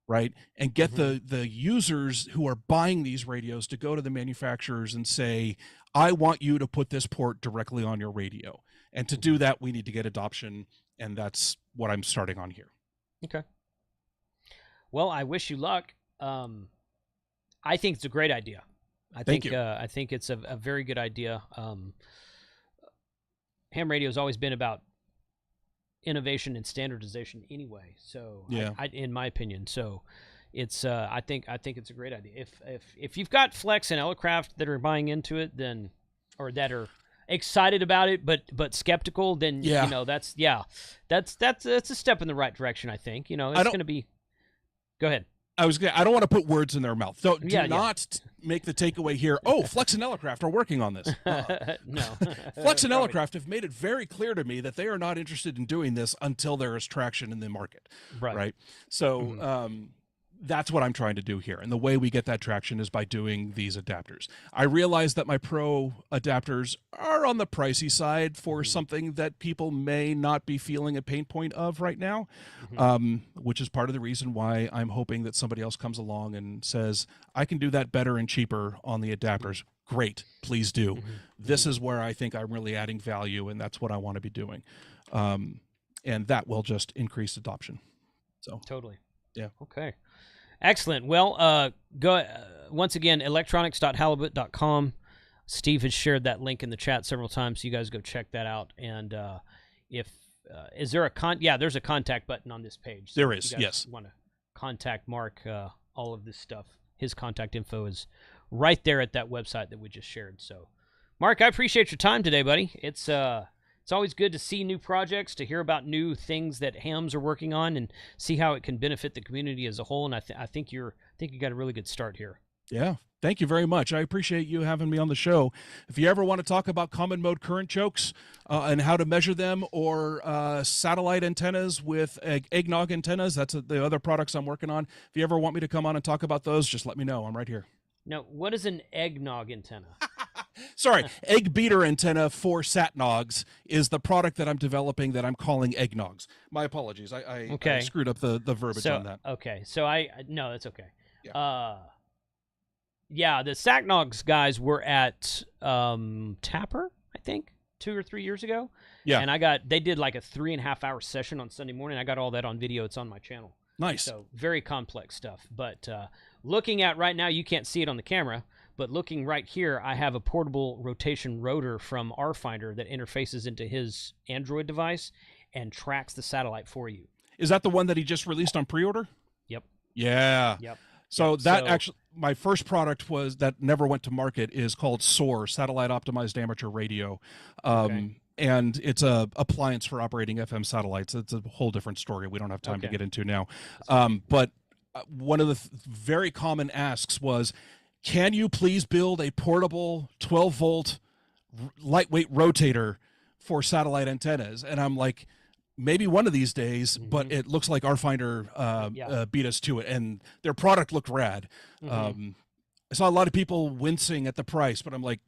right? And get the users who are buying these radios to go to the manufacturers and say, I want you to put this port directly on your radio. And to do that, we need to get adoption, and that's what I'm starting on here. Okay. Well, I wish you luck. I think it's a great idea. I think it's a very good idea. Ham radio has always been about innovation and standardization anyway. So in my opinion, so it's I think it's a great idea. If you've got Flex and Elecraft that are buying into it, then, or that are excited about it but skeptical, then you know that's a step in the right direction. I think it's going to be. Go ahead. I don't want to put words in their mouth. Do not make the takeaway here. Oh, Flex and Elecraft are working on this. No. Flex and Elecraft have made it very clear to me that they are not interested in doing this until there is traction in the market. Right. So that's what I'm trying to do here. And the way we get that traction is by doing these adapters. I realize that my Pro adapters are on the pricey side for something that people may not be feeling a pain point of right now, which is part of the reason why I'm hoping that somebody else comes along and says, I can do that better and cheaper on the adapters. Great, please do. This is where I think I'm really adding value, and that's what I want to be doing. And that will just increase adoption. So totally. Yeah. Okay. Excellent. Well, go once again, electronics.halibut.com. Steve has shared that link in the chat several times, so you guys go check that out. And is there there's a contact button on this page. So there is, if you guys want to contact Mark, all of this stuff, his contact info is right there at that website that we just shared. So, Mark, I appreciate your time today, buddy. It's always good to see new projects, to hear about new things that hams are working on, and see how it can benefit the community as a whole. And I think you got a really good start here. Yeah. Thank you very much. I appreciate you having me on the show. If you ever want to talk about common mode current chokes and how to measure them, or satellite antennas with eggnog antennas, that's the other products I'm working on. If you ever want me to come on and talk about those, just let me know. I'm right here. Now, what is an eggnog antenna? Sorry, egg beater antenna for satnogs is the product that I'm developing that I'm calling eggnogs. My apologies. I screwed up the verbiage on that. Okay, so no, that's okay. Yeah. The Satnogs guys were at Tapper, I think, 2 or 3 years ago. Yeah. And they did like a 3.5 hour session on Sunday morning. I got all that on video. It's on my channel. Nice. So very complex stuff. But looking at right now, you can't see it on the camera, but looking right here, I have a portable rotation rotor from RFinder that interfaces into his Android device and tracks the satellite for you. Is that the one that he just released on pre-order? Yep. Yeah. Yep. So actually, my first product that never went to market is called SOAR, Satellite Optimized Amateur Radio. and it's a appliance for operating FM satellites. It's a whole different story we don't have time to get into now. But one of the very common asks was, can you please build a portable 12-volt lightweight rotator for satellite antennas? And I'm like, maybe one of these days, but it looks like RFinder beat us to it, and their product looked rad. I saw a lot of people wincing at the price, but I'm like,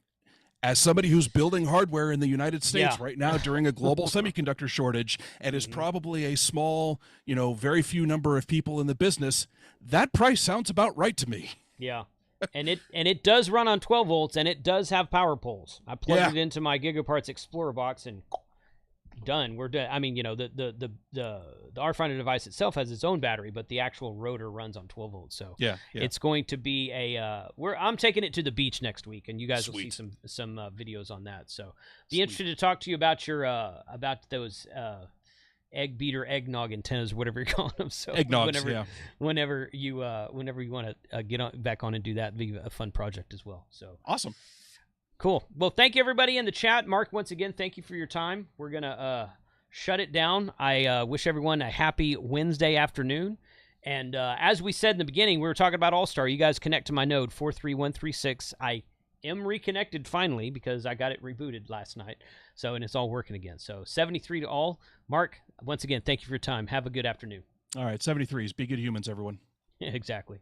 as somebody who's building hardware in the United States right now during a global semiconductor shortage, and is probably a small, very few number of people in the business, that price sounds about right to me. Yeah. And it does run on 12 volts, and it does have power poles. I plugged it into my GigaParts Explorer box, and done. We're done. I mean, the RFinder device itself has its own battery, but the actual rotor runs on 12 volts. So it's going to be I'm taking it to the beach next week, and you guys will see some videos on that. So be interested to talk to you about your about those egg beater eggnog antennas, whatever you're calling them. So eggnogs, whenever you want to get back on and do that, it'll be a fun project as well. So awesome. Cool. Well, thank you, everybody in the chat. Mark, once again, thank you for your time. We're going to shut it down. I wish everyone a happy Wednesday afternoon. And as we said in the beginning, we were talking about AllStar. You guys connect to my node, 43136. I am reconnected finally because I got it rebooted last night. And it's all working again. So 73 to all. Mark, once again, thank you for your time. Have a good afternoon. All right, 73s. Be good humans, everyone. Exactly.